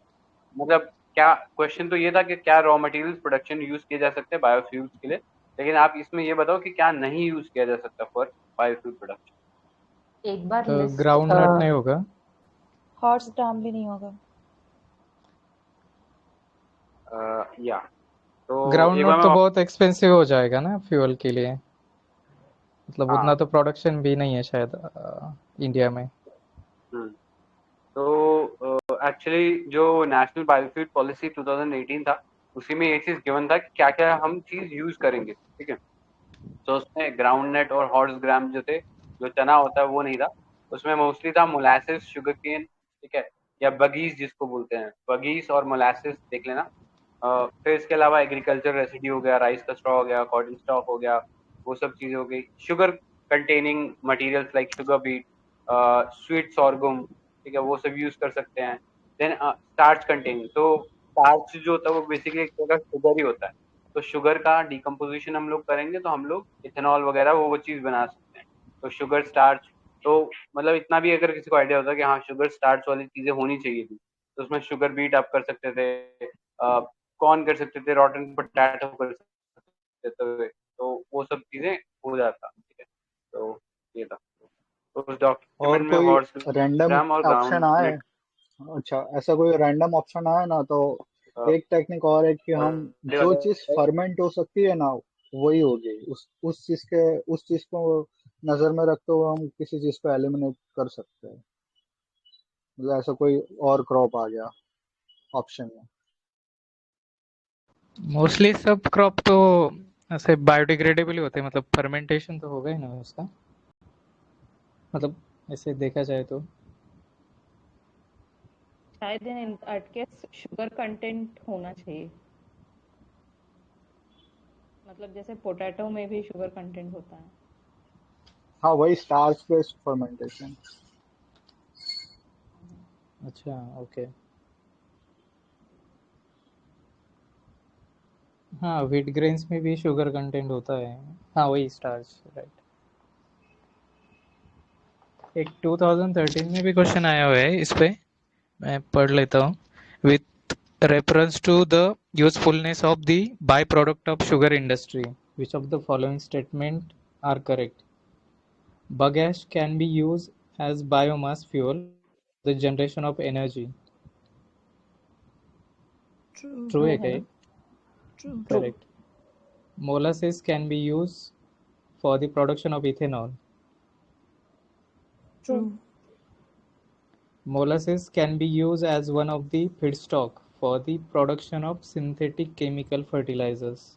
मतलब क्या क्वेश्चन तो ये था कि क्या रॉ मटेरियल्स प्रोडक्शन यूज किए जा सकते हैं बायोफ्यूल्स के लिए, लेकिन आप इसमें ये बताओ कि क्या नहीं यूज किया जा सकता फॉर बायोफ्यूल प्रोडक्शन। एक बार तो लिस्ट ग्राउंड नट नहीं होगा? हॉर्स ग्राम भी नहीं होगा। या तो ग्राउंड एक बार नट तो मैं बहुत एक्सपेंसिव हो जाएगा ना फ्यूल के लिए, मतलब हाँ। उतना तो प्रोडक्शन भी नहीं है शायद इंडिया में। हम्म, तो एक्चुअली जो नेशनल बायोफ्यूल पॉलिसी 2018 था, उसी में ये चीज गिवन था कि क्या क्या हम चीज यूज करेंगे, ठीक है। तो उसमें ग्राउंड नट और हॉर्स ग्राम जो थे, जो चना होता है वो नहीं था। उसमें मोस्टली था मोलासिस, शुगर केन, ठीक है, या बगीज जिसको बोलते हैं, बगीज और मोलासिस देख लेना। फिर इसके अलावा एग्रीकल्चर रेसिड्यू हो गया, राइस का स्ट्रॉ हो गया, कॉटन स्टॉक हो गया, वो सब चीजें हो गई। Sugar containing materials like sugar beet, sweet sorghum, ठीक है, वो सब यूज कर सकते हैं। देन स्टार्च कंटेनिंग, तो स्टार्च जो होता है वो बेसिकली एक तरह का शुगर ही होता है। तो शुगर का डिकम्पोजिशन हम लोग करेंगे तो हम लोग इथेनॉल वगैरह वो चीज बना सकते हैं। तो शुगर स्टार्च, तो मतलब इतना भी अगर किसी को आइडिया होता है कि हाँ शुगर स्टार्च वाली चीजें होनी चाहिए थी, तो उसमें शुगर बीट आप कर सकते थे, कॉर्न कर सकते थे, रॉटन पोटैटो कर सकते थे, तो वो सब चीजें हो जाता, ठीक है। तो ये था, तो उस और डॉक्यूमेंट में कोई हॉर्स रैंडम ग्राम और ऑप्शन ग्राउंड आए? नट अच्छा, ऐसा कोई रैंडम ऑप्शन आए ना तो एक टेक्निक और है कि हम जो चीज फर्मेंट हो सकती है ना वही होगी, उस चीज को नजर में रखते हुए हम किसी चीज को एलिमिनेट कर सकते हैं। मतलब ऐसा कोई और क्रॉप आ गया ऑप्शन में। मोस्टली सब क्रॉप तो ऐसे बायोडिग्रेडेबल ही होते हैं, मतलब फर्मेंटेशन तो होगा ही ना उसका, मतलब ऐसे देखा जाए तो। शायद इन अटकेस शुगर कंटेंट होना चाहिए, मतलब जैसे पोटैटो में भी शुगर कंटेंट होता है। हाँ, वही स्टार्च बेस्ड फर्मेंटेशन। अच्छा, ओके। हाँ, व्हीट ग्रेन्स में भी शुगर कंटेंट होता है। हाँ, वही स्टार्च, राइट। एक 2013 में भी क्वेश्चन आया हुआ है इस पे, मैं पढ़ लेता हूँ। With reference to the usefulness of the by product of sugar industry, which of the following statement are correct? Bagasse can be used as biomass fuel for the generation of energy. True True true है है क्या ना? ये? True true. Correct. Molasses can be used for the production of ethanol. True. True Molasses can be used as one of the feedstock for the production of synthetic chemical fertilizers.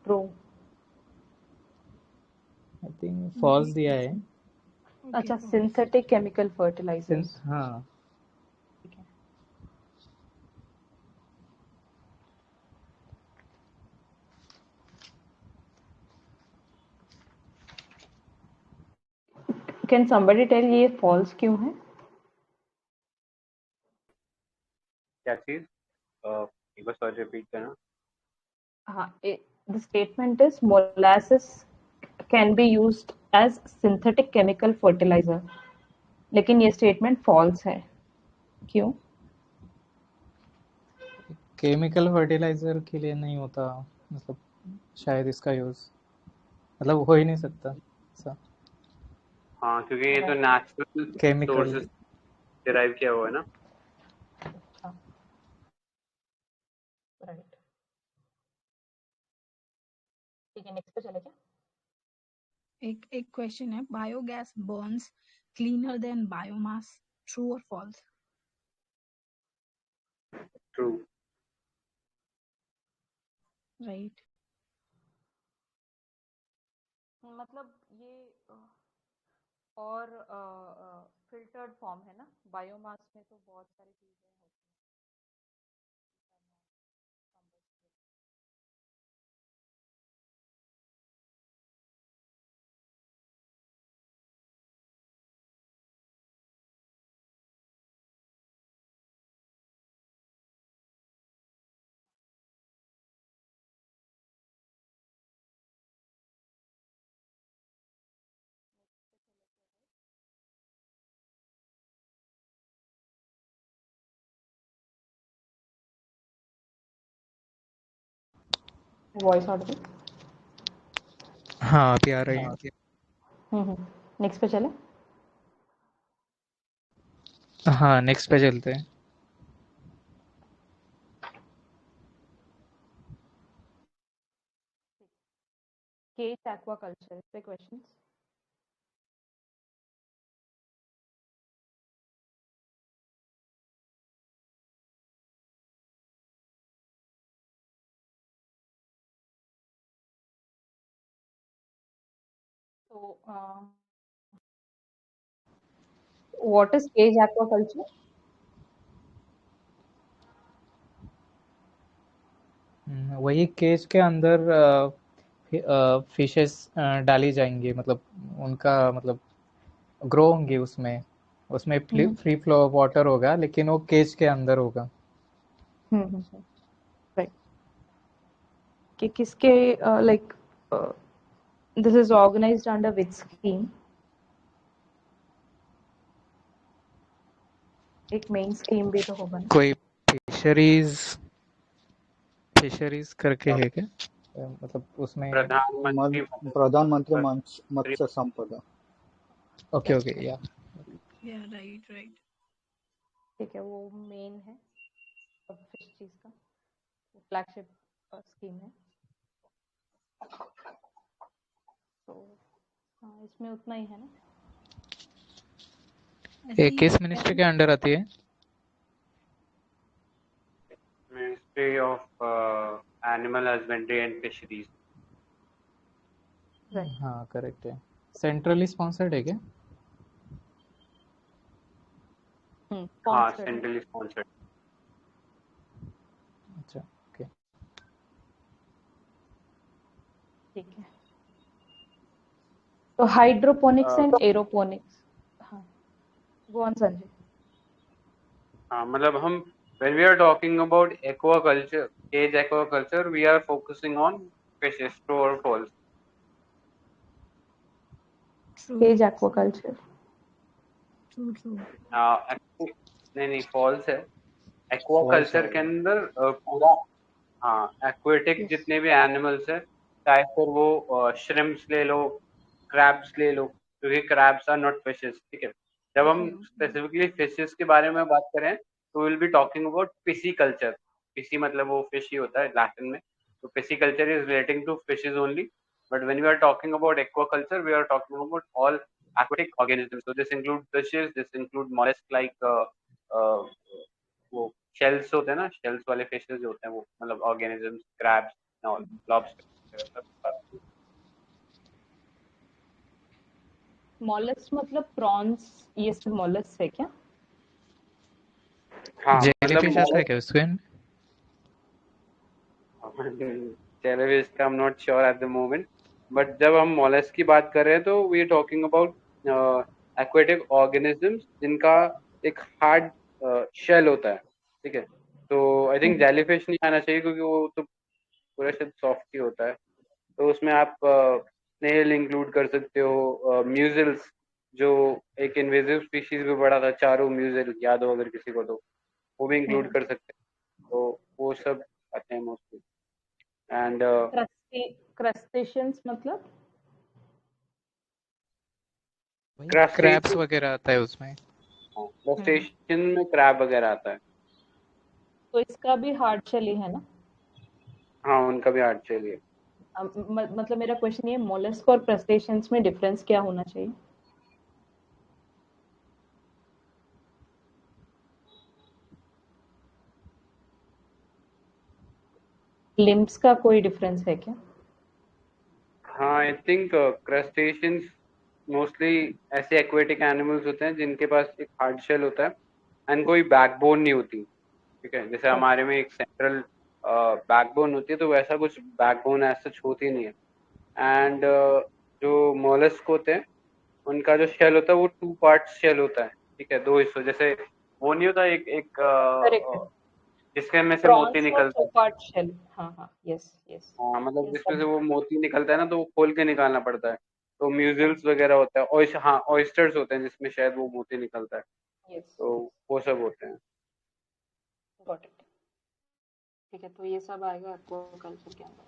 True. I think false दिया है। Okay अच्छा, false. Synthetic chemical fertilisers. हाँ, ठीक है। Can somebody tell ये false क्यों है? क्या चीज, एक बार सॉरी रिपीट करना। हाँ, the statement is molasses can be used as synthetic chemical fertilizer, लेकिन ये स्टेटमेंट फॉल्स है, क्यों? केमिकल फर्टिलाइजर के लिए नहीं होता, मतलब शायद इसका यूज मतलब हो ही नहीं सकता ऐसा। हाँ, क्योंकि ये तो right. Natural chemical. Sources derive किया हुआ है ना। राइट। ठीक है, नेक्स्ट पे चले क्या? एक क्वेश्चन है, biogas Burns cleaner then biomass, true और फॉल्स? ट्रू। राइट। मतलब ये और फिल्टर्ड फॉर्म है ना, बायोमास में तो बहुत सारी चीजें होती हैं। Voice Audible? हाँ अभी आ रही है। नेक्स्ट पे चले। हाँ नेक्स्ट पे चलते हैं। केज एक्वाकल्चर, इस पे क्वेश्चंस? तो व्हाट इज केज एक्वाकल्चर? वही केज के अंदर फिशेस डाली जाएंगी, मतलब उनका मतलब ग्रो होंगी उसमें। उसमें फ्री फ्लो ऑफ वाटर होगा, लेकिन वो केज के अंदर होगा। राइट। कि किसके like this is organised under which scheme? एक मेन स्कीम भी तो होगा ना। कोई फिशरीज करके है क्या? मतलब उसमें प्रधानमंत्री मत्स्य संपदा। ओके ओके या राइट राइट। ठीक है, वो मेन है फिश चीज का, फ्लैगशिप स्कीम है। तो हाँ, इसमें उतना ही है ना। ये किस मिनिस्ट्री के अंडर आती है? Ministry of animal husbandry and fisheries. हाँ करेक्ट है। सेंट्रली स्पॉन्सर्ड है क्या? हाँ सेंट्रली स्पॉन्सर्ड। अच्छा ओके ठीक है। तो हाइड्रोपोनिक्स एंड एरोपोनिक्स, हाँ गो ऑन संजय। हाँ मतलब हम when we are talking about aquaculture, cage aquaculture, we are focusing on fishes, true or false? Cage aquaculture. True true. नहीं फॉल्स है। False एक्वाकल्चर है के ये। अंदर पूरा, हाँ एक्वेटिक जितने भी एनिमल्स है, चाहे फिर वो श्रिम्प्स ले लो, क्रैब्स ले लो, क्योंकि क्रैब्स आर नॉट फिशेस, ठीक है। जब हम स्पेसिफिकली फिशेस के बारे में बात करें तो will be talking about pisciculture. पिसी मतलब वो फिश ही होता है लैटिन में, तो pisciculture is relating to fishes only. But when we are talking about aquaculture, we are talking about all aquatic organisms. So this include fishes, this include mollusks like वो shells होते हैं ना, shells वाले fishes जो होते हैं वो, मतलब ऑर्गेनिजम्स, क्रैब्स और लॉबस्टर सब। मॉलस्क मतलब प्रॉन्स, ये सब मॉलस्क है क्या? हाँ मतलब जेलीफिश आता है क्या उसमें? जेलीफिश का I am not sure at the moment, but जब हम मॉलस्क की बात कर रहे हैं तो we are talking about aquatic organisms जिनका एक हार्ड शेल होता है, ठीक है। तो आई थिंक जेलीफिश नहीं आना चाहिए क्योंकि वो तो पूरा शायद सॉफ्ट ही होता है। तो उसमें आप स्नेल इंक्लूड कर सकते हो, म्यूजिल्स जो एक इन्वेजिव स्पीशीज भी बड़ा था, चारू म्यूजिल, याद हो अगर किसी को तो, वो भी इंक्लूड कर सकते हैं। तो वो सब आते हैं मोस्टली। एंड क्रस्टेशियंस मतलब क्रैब्स क्रस्टेशियन, वगैरह आता है उसमें। क्रस्टेशियन में क्रैब वगैरह आता है। तो इसका भी हार्ड शेल ही है ना। हाँ उनका भी आर्ट चाहिए। मतलब मेरा क्वेश्चन ये, मोलस्क और क्रस्टेशियंस में डिफरेंस क्या होना चाहिए? लिम्स का कोई डिफरेंस है क्या? हाँ, आई थिंक क्रस्टेशियंस मोस्टली ऐसे एक्वेटिक एनिमल्स होते हैं जिनके पास एक हार्ड शेल होता है एंड कोई बैकबोन नहीं होती। ठीक है, जैसे हमारे में एक सेंट्रल बैकबोन होती है, तो वैसा कुछ बैकबोन ऐसा सच होती नहीं है। एंड जो मोलस्क होते हैं उनका जो शेल होता है वो 2 पार्ट शेल होता है। ठीक है, 2 हिस्सों जैसे वो नहीं होता एक एक करेक्ट है। जिसके में से मोती प्रॉन्स का निकलता टू है। Part shell. हाँ हाँ, यस यस। हाँ, मतलब ये जिसमें सब से वो मोती निकलता है ना, तो वो खोल के निकालना पड़ता है। तो म्यूजल्स वगैरह होता है, हाँ ऑयस्टर्स होते हैं जिसमें शायद वो मोती निकलता है। यस, तो वो सब होते हैं। Got it. ठीक है, तो ये सब आएगा एक्वाकल्चर के अंदर।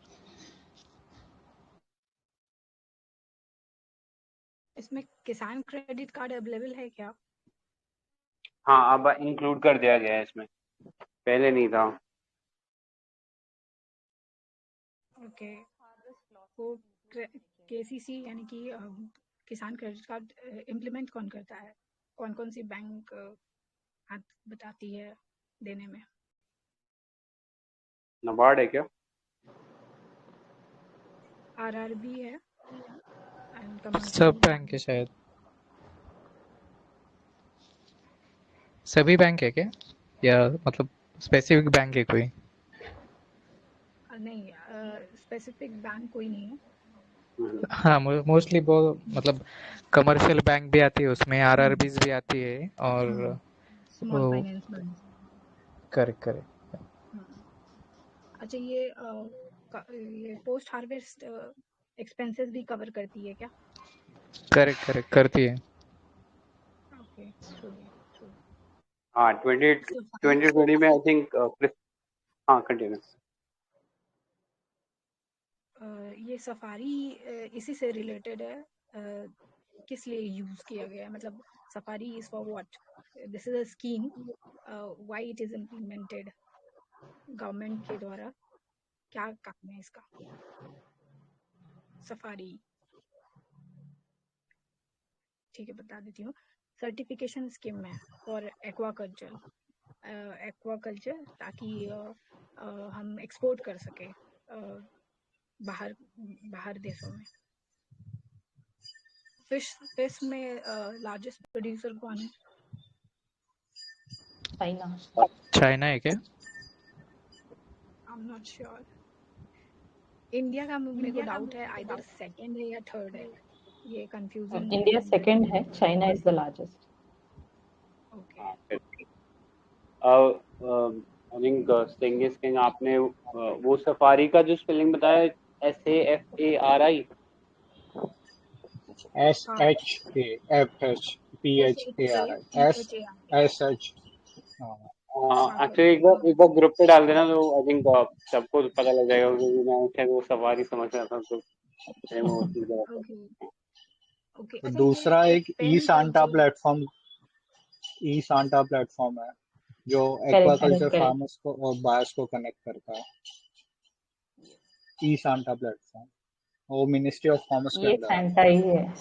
इसमें किसान क्रेडिट कार्ड अवेलेबल है क्या? हाँ, अब इंक्लूड कर दिया गया है इसमें, पहले नहीं था। ओके। वो केसीसी यानी कि किसान क्रेडिट कार्ड इम्प्लीमेंट कौन करता है? कौन कौन सी बैंक हाथ बताती है देने में? नाबार्ड है क्या? आरआरबी है एंड सब कमर्शियल बैंक है शायद, सभी बैंक है क्या, या मतलब स्पेसिफिक बैंक है कोई? नहीं, स्पेसिफिक बैंक कोई नहीं है। हाँ, मोस्टली वो मतलब कमर्शियल बैंक भी आती है उसमें, आरआरबीज भी आती है, और स्मॉल वो फाइनेंस बैंक। Correct correct. अच्छा, ये पोस्ट हार्वेस्ट एक्सपेंसेस भी कवर करती है क्या? करेक्ट करेक्ट करती है। Okay, true true. हाँ, 2020 में आई थिंक हाँ कंटिन्यू। ये सफारी इसी से रिलेटेड है। किस लिए यूज किया गया है? मतलब safari is for what? This is a scheme, why it is implemented government के द्वारा? क्या काम है इसका? सफारी, ठीक है, बता देती हूँ। सर्टिफिकेशन स्कीम है फॉर एक्वाकल्चर, ताकि हम एक्सपोर्ट कर सके बाहर बाहर देशों में। फिश में लार्जेस्ट प्रोड्यूसर कौन है? चाइना। चाइना है क्या? आई एम नॉट श्योर। इंडिया का मेरे को डाउट है, आइदर सेकंड है या थर्ड है। ये कंफ्यूजिंग इंडिया सेकंड है, China is the largest. Okay. I think स्टिंगिस किंग आपने वो सफारी का जो स्पेलिंग बताया, SAFARI। SHAFHPHARI SHH। एक्चुअली एक बार ग्रुप पे डाल देना, तो आई थिंक सबको पता लग जाएगा, क्योंकि मैं शायद वो सफारी समझ रहा था, तो वो चीज़ है। Okay okay. तो अच्छा, दूसरा ये एक ई पेन सांता कल्चर। प्लेटफॉर्म है जो करेक्ट एक्वाकल्चर करेक्ट। फार्मर्स को और बायर्स को कनेक्ट करता है। ई सांता प्लेटफॉर्म वो मिनिस्ट्री ऑफ कॉमर्स के ये अंदर सैंटा आता है। ही है।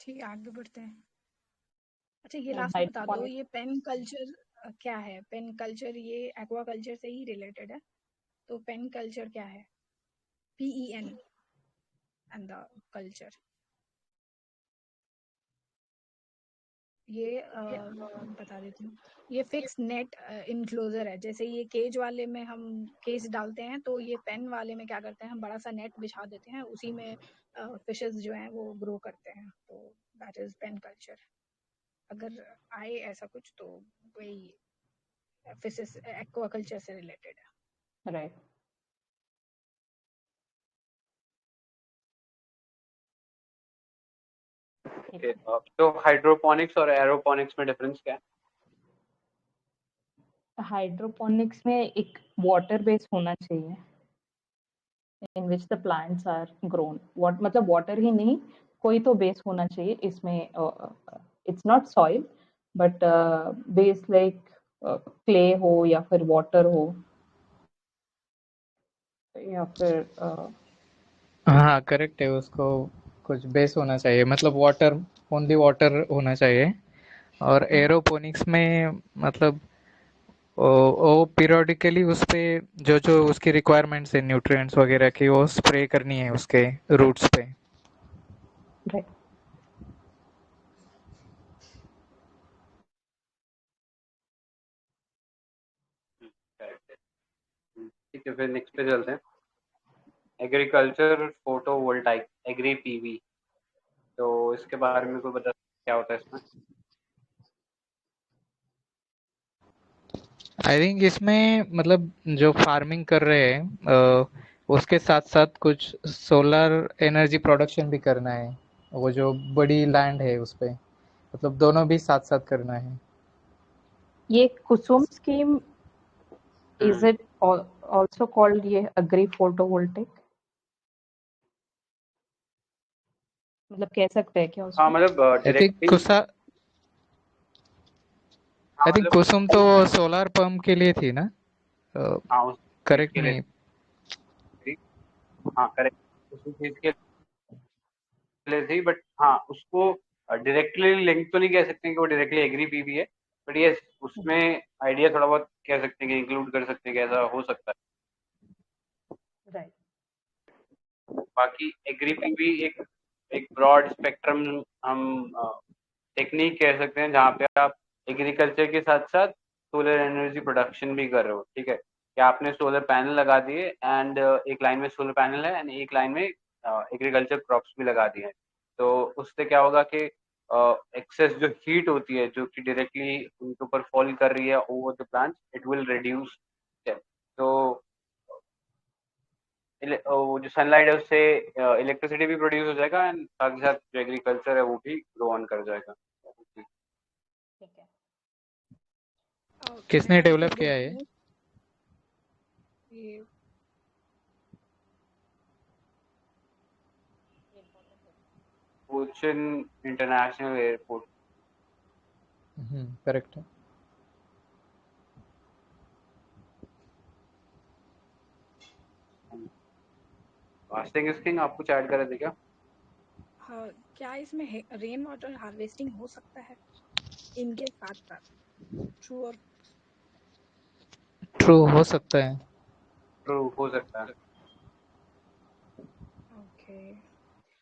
ठीक है, आगे बढ़ते हैं। अच्छा, ये लास्ट में बता दो, ये पेन कल्चर क्या है? पेन कल्चर ये एक्वाकल्चर से ही रिलेटेड है, तो पेन कल्चर क्या है? PEN and the culture. ये बता देती हूँ। ये फिक्स नेट इनक्लोजर है। जैसे ये केज वाले में हम केज डालते हैं, तो ये पेन वाले में क्या करते हैं, हम बड़ा सा नेट बिछा देते हैं, उसी में फिशेस जो हैं वो ग्रो करते हैं। तो दैट इज पेन कल्चर। अगर आए ऐसा कुछ, तो वही फिशेस एक्वाकल्चर से रिलेटेड है। राइट। ओके, तो हाइड्रोपोनिक्स और एरोपोनिक्स में डिफरेंस क्या है? हाइड्रोपोनिक्स में एक वाटर बेस होना चाहिए in which the plants are grown. मतलब वाटर ही नहीं, कोई तो बेस होना चाहिए इसमें। It's not soil but base like clay हो या फिर वाटर हो, या फिर हाँ करेक्ट है, उसको कुछ बेस होना चाहिए, मतलब वाटर, ओनली वाटर होना चाहिए। और एरोपोनिक्स में मतलब वो पीरियोडिकली उस पे जो जो उसकी रिक्वायरमेंट्स है न्यूट्रिएंट्स वगैरह की, वो स्प्रे करनी है उसके रूट्स पे। राइट। करेक्ट है। ठीक है, फिर नेक्स्ट पे चलते हैं। एग्रीकल्चर फोटोवोल्टाइक, एग्री पीवी, तो इसके बारे में कोई बता क्या होता है इसमें? आई थिंक इसमें मतलब जो फार्मिंग कर रहे हैं उसके साथ साथ कुछ सोलर एनर्जी प्रोडक्शन भी करना है, वो जो बड़ी लैंड है उस पे, मतलब दोनों भी साथ साथ करना है। ये Kusum scheme, is it also called ये अग्री फोटोवोल्टिक? मतलब कह सकते हैं क्या हाँ उसको? मतलब आई थिंक डायरेक्टली, कुसा हाँ आई थिंक मतलब कुसुम तो सोलर पंप के लिए थी ना, हाँ उस चीज करेक्ट के लिए नहीं? थी। हाँ करेक्ट, उसी चीज के लिए थी, बट हाँ उसको डायरेक्टली लिंक तो नहीं कह सकते कि वो डायरेक्टली एग्री पीवी है, बट ये उसमें आइडिया थोड़ा बहुत कह सकते हैं कि इंक्लूड कर सकते हैं कि ऐसा हो सकता राइट। है। बाकी एग्री पीवी एक एक ब्रॉड स्पेक्ट्रम हम टेक्निक कह सकते हैं जहाँ पे आप एग्रीकल्चर के साथ साथ सोलर एनर्जी प्रोडक्शन भी कर रहे हो। ठीक है, कि आपने सोलर पैनल लगा दिए एंड एक लाइन में सोलर पैनल है एंड एक लाइन में एग्रीकल्चर क्रॉप्स भी लगा दिए हैं। तो उससे क्या होगा कि एक्सेस जो हीट होती है जो कि डायरेक्टली उनके ऊपर फॉल कर रही है over the plant, it will reduce. तो वो जो सनलाइट है उससे इलेक्ट्रिसिटी भी प्रोड्यूस हो जाएगा एंड साथ ही साथ जो एग्रीकल्चर है वो भी ग्रो ऑन कर जाएगा। ठीक है। किसने मैं इसमें डेवलप किया है? बोलूँ ये कोचिन इंटरनेशनल एयरपोर्ट। करेक्ट है। फास्टिंग स्किंग आप कुछ ऐड कर रहे थे क्या? हाँ, क्या इसमें रेन वाटर हार्वेस्टिंग हो सकता है इनके साथ साथ? ट्रू और ट्रू हो सकता है। ट्रू हो सकता है। ओके।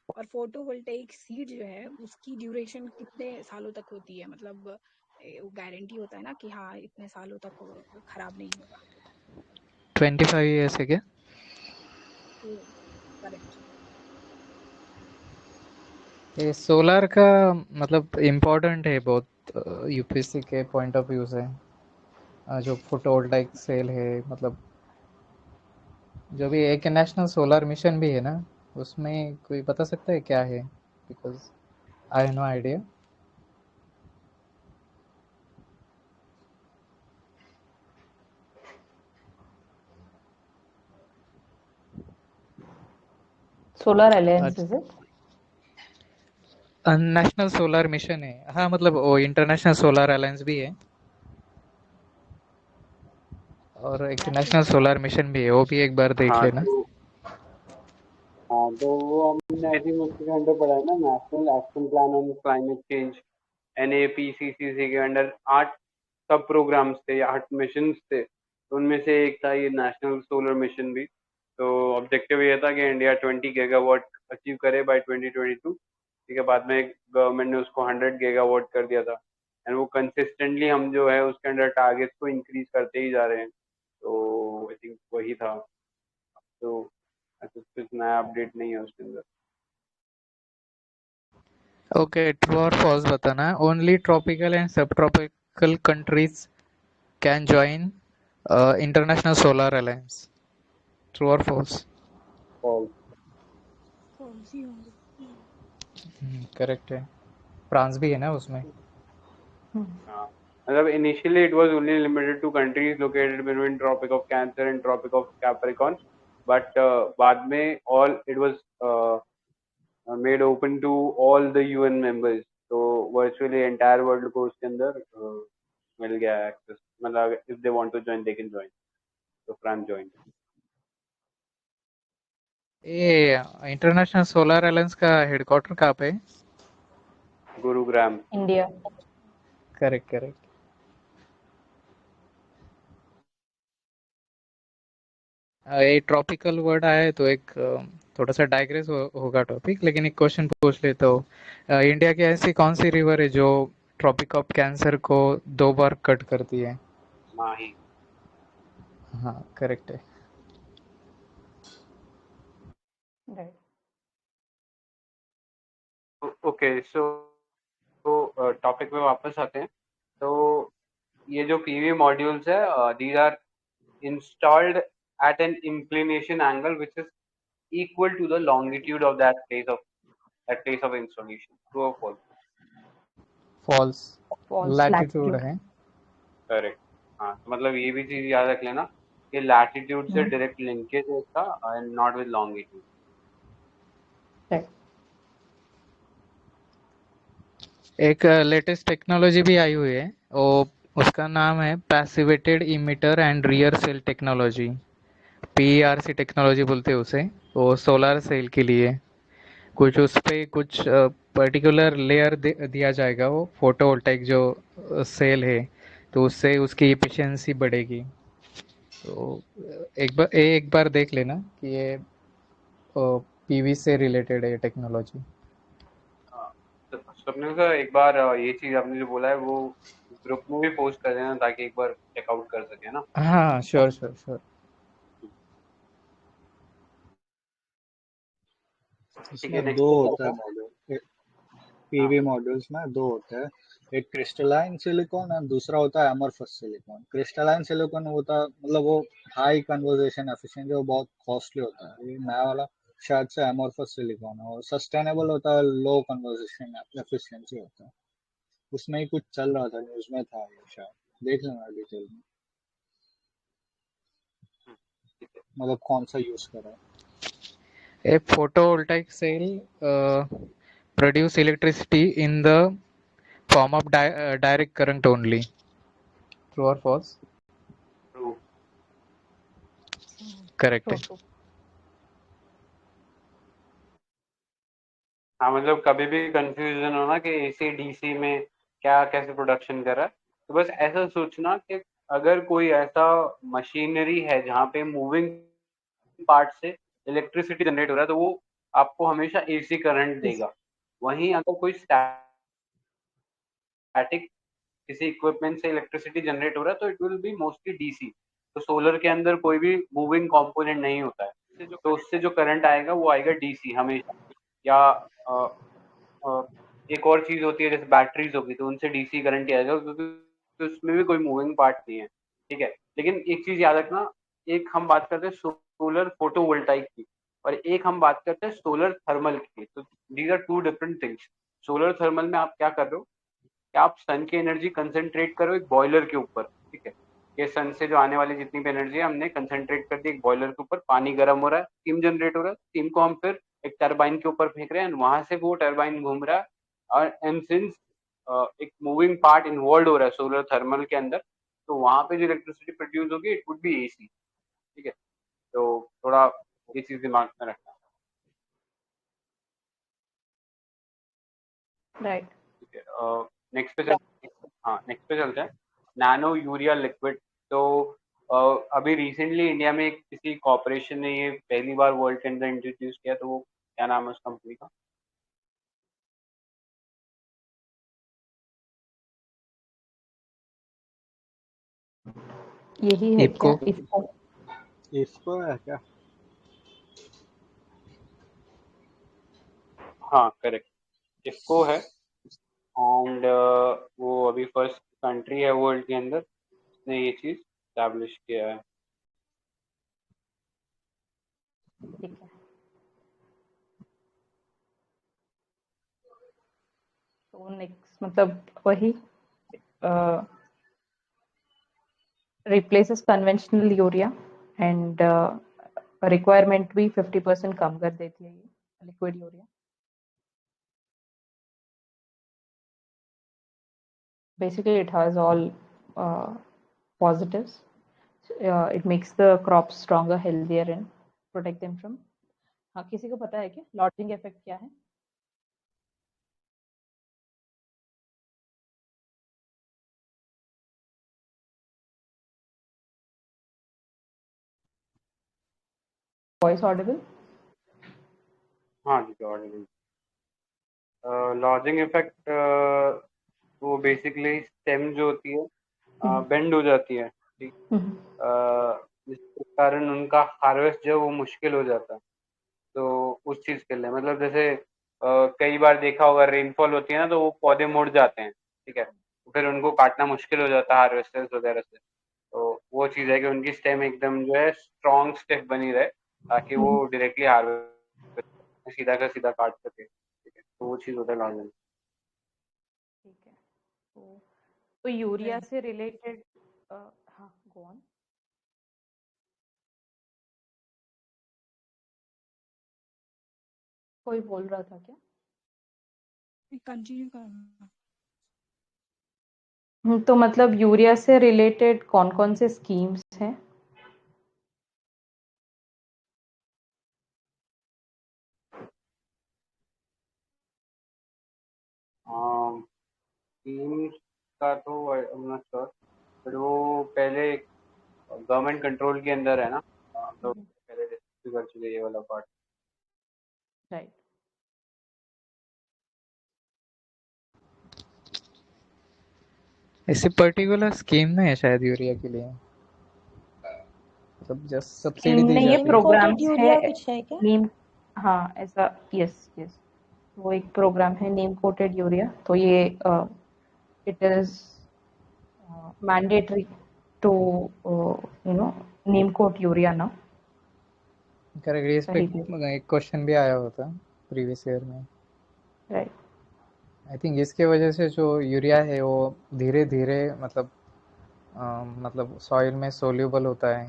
और फोटोवोल्टेइक सीड जो है उसकी ड्यूरेशन कितने सालों तक होती है, मतलब वो गारंटी होता है ना कि हाँ इतने सालों तक वो खराब नहीं होगा? 25 ईयर्स है क्या? करेक्ट। ये सोलर का मतलब इम्पोर्टेंट है बहुत यूपीएससी के पॉइंट ऑफ व्यू से। जो फोटोवोल्टाइक सेल है, मतलब जो भी एक नेशनल सोलर मिशन भी है ना, उसमें कोई बता सकता है क्या है? Because I have no idea. Solar alliance is it? National solar mission है, हाँ, मतलब वो इंटरनेशनल सोलर अलायंस भी है और एक national national solar. Solar mission भी है, वो भी एक बार देख हाँ लेना। तो हाँ तो वो हमने आई थिंक उसके अंडर पढ़ा है ना, national action plan on climate change, NAPCC के अंडर 8 सब प्रोग्राम्स थे या 8 मिशन थे, तो उनमें से एक था ये नेशनल सोलर मिशन भी। तो ऑब्जेक्टिव ये था कि इंडिया 20 गीगावाट अचीव करे बाय 2022। ठीक है, बाद में गवर्नमेंट ने उसको 100 गीगावाट कर दिया था एंड वो कंसिस्टेंटली हम जो है उसके अंडर टारगेट्स को इंक्रीज करते ही जा रहे हैं। तो आई थिंक वही था। तो ऐसा कुछ नया अपडेट नहीं है उसके अंदर। ओके, ट्रू और फॉल्स बताना। ओनली ट्रॉपिकल एंड सब tropical countries can join international solar alliance. True और फॉल्स? फॉल्स। फॉल्स ही होंगे। करेक्ट है, फ्रांस भी है ना उसमें। हाँ मतलब initially it was only limited to countries located between tropic of Cancer and tropic of Capricorn, but बाद में all it was made open to all the UN members. तो वर्चुअली एंटायर वर्ल्ड को उसके अंदर मिल गया एक्सेस, मतलब if they want to join they can join. तो फ्रांस ज्वाइन। ये इंटरनेशनल सोलर अलायंस का हेडक्वार्टर कहाँ पे है? गुरुग्राम। इंडिया। Correct correct. ये ट्रॉपिकल वर्ड आया है तो एक थोड़ा सा डाइग्रेस होगा टॉपिक, लेकिन एक क्वेश्चन पूछ लेता हूँ। इंडिया की ऐसी कौन सी रिवर है जो ट्रॉपिक ऑफ कैंसर को 2 बार कट करती है? माही। हाँ करेक्ट है। राइट। ओके, सो टॉपिक में वापस आते हैं। तो ये जो पीवी मॉड्यूल्स है, these are installed at an inclination angle which is equal to the longitude of that place of installation. True or false? False. False. Latitude latitude. है। करेक्ट। हाँ, तो मतलब ये भी चीज याद रख लेना कि लैटिट्यूड से डायरेक्ट लिंकेज है इसका and not with longitude. Right. एक लेटेस्ट टेक्नोलॉजी भी आई हुई है, वो उसका नाम है passivated emitter and rear cell technology. PERC technology बोलते हैं उसे। वो सोलर सेल के लिए कुछ उस पे कुछ पर्टिकुलर लेयर दिया जाएगा, वो फोटोवोल्टाइक जो सेल है, तो उससे उसकी एफिशिएंसी बढ़ेगी। तो एक बार देख लेना कि ये पीवी से रिलेटेड है टेक्नोलॉजी। तो स्वप्निल का एक बार ये चीज आपने जो बोला है वो ग्रुप में भी पोस्ट कर देना ताकि एक बार चेकआउट कर सके ना। हाँ श्योर श्योर श्योर। ठीक है, इसमें दो नेक्स्ट पे होता चलते है हैं। मॉड्यूल, हाँ, पीवी मॉड्यूल्स में दो होते हैं। एक क्रिस्टलाइन सिलिकॉन और दूसरा होता है एमरफस सिलिकॉन। क्रिस्टलाइन सिलिकॉन होता है मतलब वो हाई कन्वर्जेशन एफिशिएंसी, वो बहुत कॉस्टली होता है। ये नया वाला शायद से एमरफस सिलिकॉन है, और सस्टेनेबल होता है, लो कन्वर्जेशन एफिशिएंसी होता है। उसमें ही कुछ चल रहा था, न्यूज में था ये, शायद देख लेना डिटेल में, ठीक है। मतलब कौन सा यूज करा है। A photovoltaic cell produce electricity in the form of direct current only. True or false? True. Correct true है। ट्रू। हाँ, मतलब कभी भी कंफ्यूजन हो ना कि एसी डीसी में क्या कैसे प्रोडक्शन कर रहा है, तो बस ऐसा सोचना कि अगर कोई ऐसा मशीनरी है जहाँ पे मूविंग पार्ट से इलेक्ट्रिसिटी जनरेट हो रहा है तो वो आपको हमेशा एसी करंट देगा। वहीं अगर कोई स्टैटिक किसी इक्विपमेंट से इलेक्ट्रिसिटी जनरेट हो रहा है तो it will be mostly DC. तो सोलर के अंदर कोई भी मूविंग कंपोनेंट नहीं होता है, तो उससे जो करंट आएगा वो आएगा डीसी हमेशा। या अ, अ, एक और चीज होती है जैसे बैटरीज होगी तो उनसे डीसी करंट ही आएगा क्योंकि उसमें भी कोई मूविंग पार्ट नहीं है। ठीक है, लेकिन एक चीज याद रखना, एक हम बात करते हैं सोलर फोटोवोल्टाइक की और एक हम बात करते हैं सोलर थर्मल की। तो these are two different things. Solar thermal में आप क्या कर रहे हो कि आप सन की एनर्जी कंसंट्रेट करो एक बॉयलर के ऊपर। ठीक है, ये सन से जो आने वाली जितनी भी एनर्जी है हमने कंसंट्रेट कर दी एक बॉयलर के ऊपर, पानी गर्म हो रहा है, स्टीम जनरेट हो रहा है, स्टीम को हम फिर एक टरबाइन के ऊपर फेंक रहे हैं वहां से वो टरबाइन घूम रहा है। और एंड सिंस एक मूविंग पार्ट इन्वॉल्व हो रहा है सोलर थर्मल के अंदर, तो वहां पे जो इलेक्ट्रिसिटी प्रोड्यूस होगी इट वुड बी एसी। ठीक है, तो थोड़ा ये चीज दिमाग में रखना। राइट। ठीक है, नेक्स्ट पे हाँ, नेक्स्ट पे चलते हैं। Nano urea liquid. तो अ, अभी रिसेंटली इंडिया में किसी कॉर्पोरेशन ने ये पहली बार वर्ल्ड के अंदर इंट्रोड्यूस किया, तो वो क्या नाम है उस कंपनी का? यही है इफको। क्या इसको? इसको है क्या? हाँ करेक्ट, इफको है। एंड वो अभी फर्स्ट कंट्री है वर्ल्ड के अंदर जिसने ये चीज स्टैब्लिश किया है। ठीक है। तो नेक्स्ट मतलब वही replaces conventional urea and requirement भी 50% कम कर देती है ये liquid urea. Basically, it has all positives. It makes the crops stronger, healthier, and protect them from हाँ, किसी को पता है क्या लॉजिंग इफेक्ट क्या है? Voice Audible? हाँ जी, ऑडिबल। लॉजिंग इफेक्ट वो बेसिकली स्टेम जो होती है बेंड हो जाती है, ठीक। जिसके कारण उनका हार्वेस्ट जो है वो मुश्किल हो जाता है। तो उस चीज़ के लिए मतलब जैसे कई बार देखा होगा रेनफॉल होती है ना तो वो पौधे मुड़ जाते हैं, ठीक है। तो फिर उनको काटना मुश्किल हो जाता है हार्वेस्टर्स वगैरह से। तो वो चीज़ है कि उनकी स्टेम एकदम जो है स्ट्रॉन्ग स्टिफ बनी रहे ताकि वो डायरेक्टली हार्वेस्ट सीधा का सीधा काट सके, ठीक है। तो वो चीज़ होता है लॉजिंग। ठीक है। तो यूरिया Right. से रिलेटेड हाँ, गो ऑन। कोई बोल रहा था क्या? कंटिन्यू करना। तो मतलब यूरिया से रिलेटेड कौन-कौन से स्कीम्स हैं? टीम्स का तो आई एम नॉट श्योर, बट वो पहले गवर्नमेंट कंट्रोल के अंदर है ना। तो पहले डिस्कस कर चुके ये वाला पार्ट। राइट। ऐसी पर्टिकुलर स्कीम नहीं है शायद यूरिया के लिए, मतलब जस्ट सब्सिडी दी नहीं, ये जाती नीम है। कोटेड प्रोग्राम्स है यूरिया कुछ है क्या? नीम। हाँ, ऐसा यस यस, वो एक प्रोग्राम है नीम कोटेड यूरिया। तो ये it is mandatory to neem coat urea ना। करेक्ट, इस पे सही है। एक क्वेश्चन भी आया हुआ था प्रीवियस ईयर में। राइट। आई थिंक इसके वजह से जो यूरिया है वो धीरे धीरे मतलब सॉइल में सोल्यूबल होता है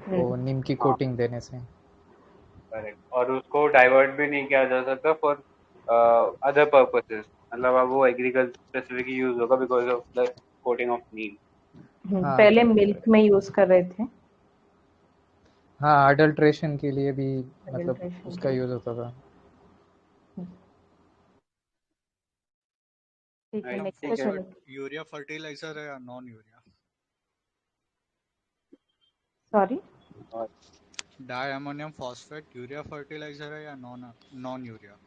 वो नीम की हाँ, कोटिंग देने से। करेक्ट। और उसको डाइवर्ट भी नहीं किया जा सकता फॉर अदर पर्पसेस, मतलब अब वो एग्रीकल्चर स्पेसिफिक यूज होगा because of the coating of neem. हाँ पहले करेक्ट मिल्क करेक्ट। में यूज कर रहे थे। हाँ, अडल्ट्रेशन के लिए भी मतलब अडल्ट्रेशन के उसका लिए। यूज होता था। ठीक है, राइट, नेक्स्ट ठीक है। क्वेश्चन। फॉस्फेट यूरिया फर्टिलाइजर है या नॉन यूरिया? सॉरी। और di ammonium phosphate urea fertilizer है या non non urea?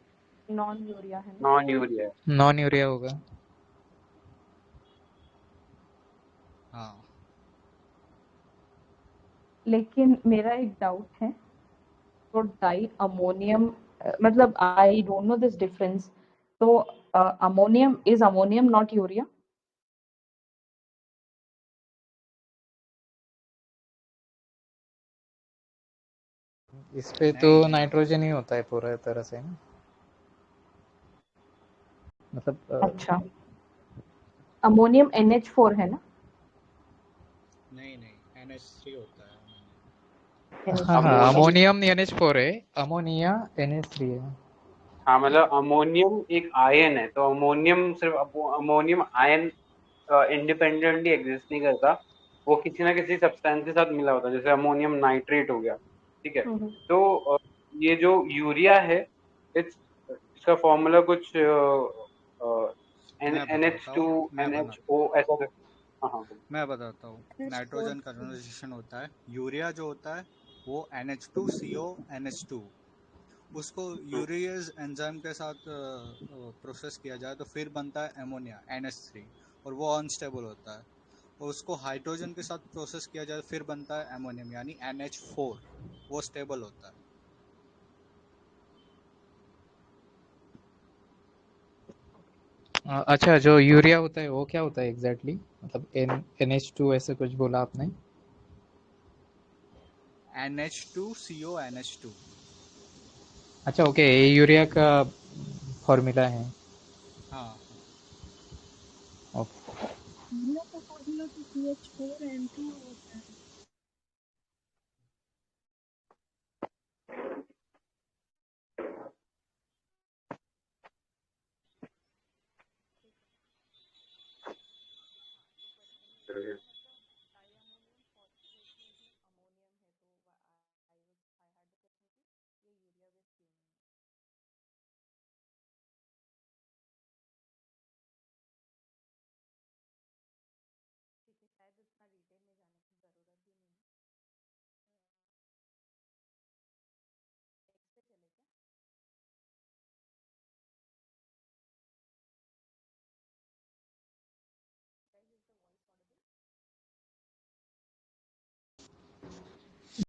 Non urea है ना? Non urea. नॉन यूरिया होगा। हाँ। लेकिन मेरा एक डाउट है। तो डाई अमोनियम, मतलब I don't know this difference. तो ammonium is ammonium not urea? इस पे तो नहीं नहीं, नाइट्रोजन ही होता है पूरा तरह से ना, मतलब अच्छा, अमोनियम NH4 है ना? नहीं नहीं, NH3 होता है अमोनियम। हाँ हाँ, NH4 ammonium, okay. Ammonium NH4 है, अमोनिया NH3 है। हाँ मतलब अमोनियम एक आयन है, तो अमोनियम सिर्फ अमोनियम आयन इंडिपेंडेंटली एग्जिस्ट नहीं करता। वो किसी ना किसी सब्सटेंस के साथ मिला होता है, जैसे अमोनियम नाइट्रेट हो गया, ठीक है। तो ये जो यूरिया है, इट्स इसका फॉर्मूला कुछ एन मैं एन एच बताता टू हूँ मैं एन बता एच ओ ऐसा हाँ हाँ बोलो। मैं बताता हूँ। NH4 नाइट्रोजन कंजर्वेशन होता है, यूरिया जो होता है वो NH2CO NH2। उसको हम्म, यूरियस एंजाइम के साथ प्रोसेस किया जाए तो फिर बनता है अमोनिया NH3, और वो अनस्टेबल होता है। और उसको हाइड्रोजन के साथ प्रोसेस किया जाए तो फिर बनता है अमोनियम यानी NH4, वो स्टेबल होता है। अच्छा, जो यूरिया होता है वो क्या होता है एग्जैक्टली मतलब NH2 ऐसे कुछ बोला आपने? NH2CO NH2। अच्छा ओके, ये यूरिया का फॉर्मूला है। हाँ हाँ। ओके। यूरिया का फॉर्मूला तो CH4N2 होता है।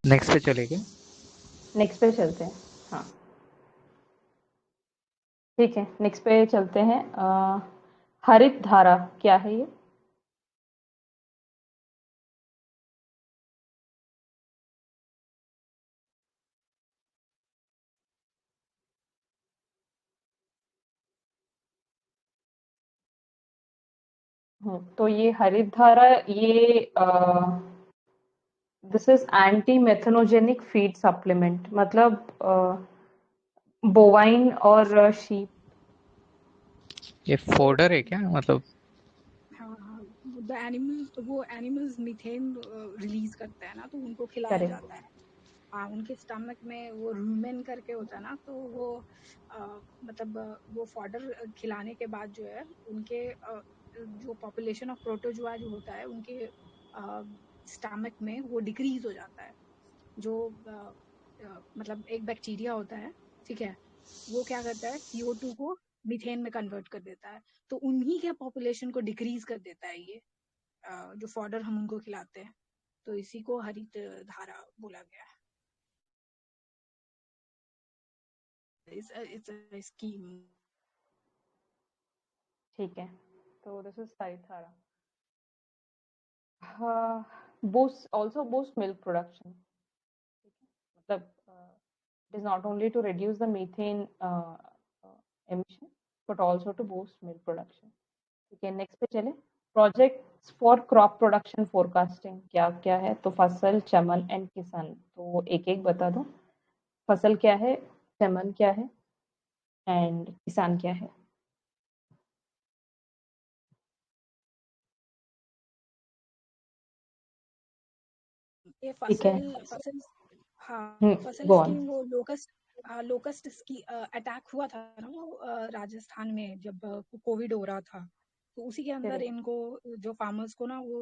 नेक्स्ट पे चलेंगे। नेक्स्ट पे चलते हैं। हाँ ठीक है, नेक्स्ट पे चलते हैं। हरित धारा क्या है ये? तो ये हरित धारा, ये this is anti methanogenic feed supplement, मतलब बोवाइन और शीप। ये फोडर है क्या, मतलब? हाँ हाँ, वो एनिमल्स मीथेन रिलीज करते हैं ना, तो उनको खिलाया करेक्ट। जाता है। हाँ, उनके स्टमक में वो रूमेन करके होता है ना, तो वो मतलब वो फॉडर खिलाने के बाद जो है उनके जो पॉपुलेशन ऑफ प्रोटोजुआ जो होता है उनके स्टमक में वो डिक्रीज हो जाता है। जो मतलब एक बैक्टीरिया होता है, ठीक है, वो क्या करता है CO2 को मीथेन में कन्वर्ट कर देता है, तो उन्हीं के पॉपुलेशन को डिक्रीज कर देता है ये जो फॉडर हम उनको खिलाते हैं, तो इसी को हरित धारा बोला गया है। It's a scheme. ठीक है, तो दिस इज हरित धारा। Boost also boost milk production. मतलब it is not only to reduce the methane emission but also to boost milk production. ठीक है, नेक्स्ट पे चले। Projects for crop production forecasting क्या क्या है? तो फसल, चमन एंड किसान। तो एक एक बता दो। फसल क्या है, चमन क्या है एंड किसान क्या है? ये ठीक है। फसल फसल हाँ, फसल गो ऑन। स्कीम वो लोकस्ट अटैक हुआ था ना, वो राजस्थान में जब कोविड हो रहा था, तो उसी के अंदर करेक्ट। इनको जो फार्मर्स को ना वो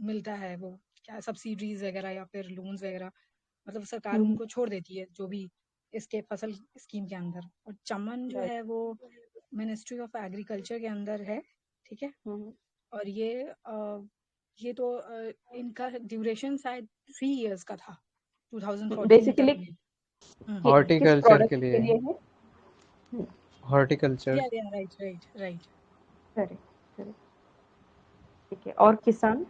मिलता है, वो क्या सब्सिडीज वगैरह या फिर लोन्स वगैरह, मतलब सरकार उनको छोड़ देती है जो भी इसके फसल स्कीम के अंदर। और चमन जो राइट। है वो मिनिस्ट्री ऑफ एग्रीकल्चर के अंदर है, ठीक है। और ये तो इनका ड्यूरेशन शायद 3 इयर्स का था, 2014 बेसिकली तक में। किस हॉर्टिकल्चर प्रोडक्ट के के लिए। लिए है? हॉर्टिकल्चर। या right right right. Correct correct. ठीक है, और किसान?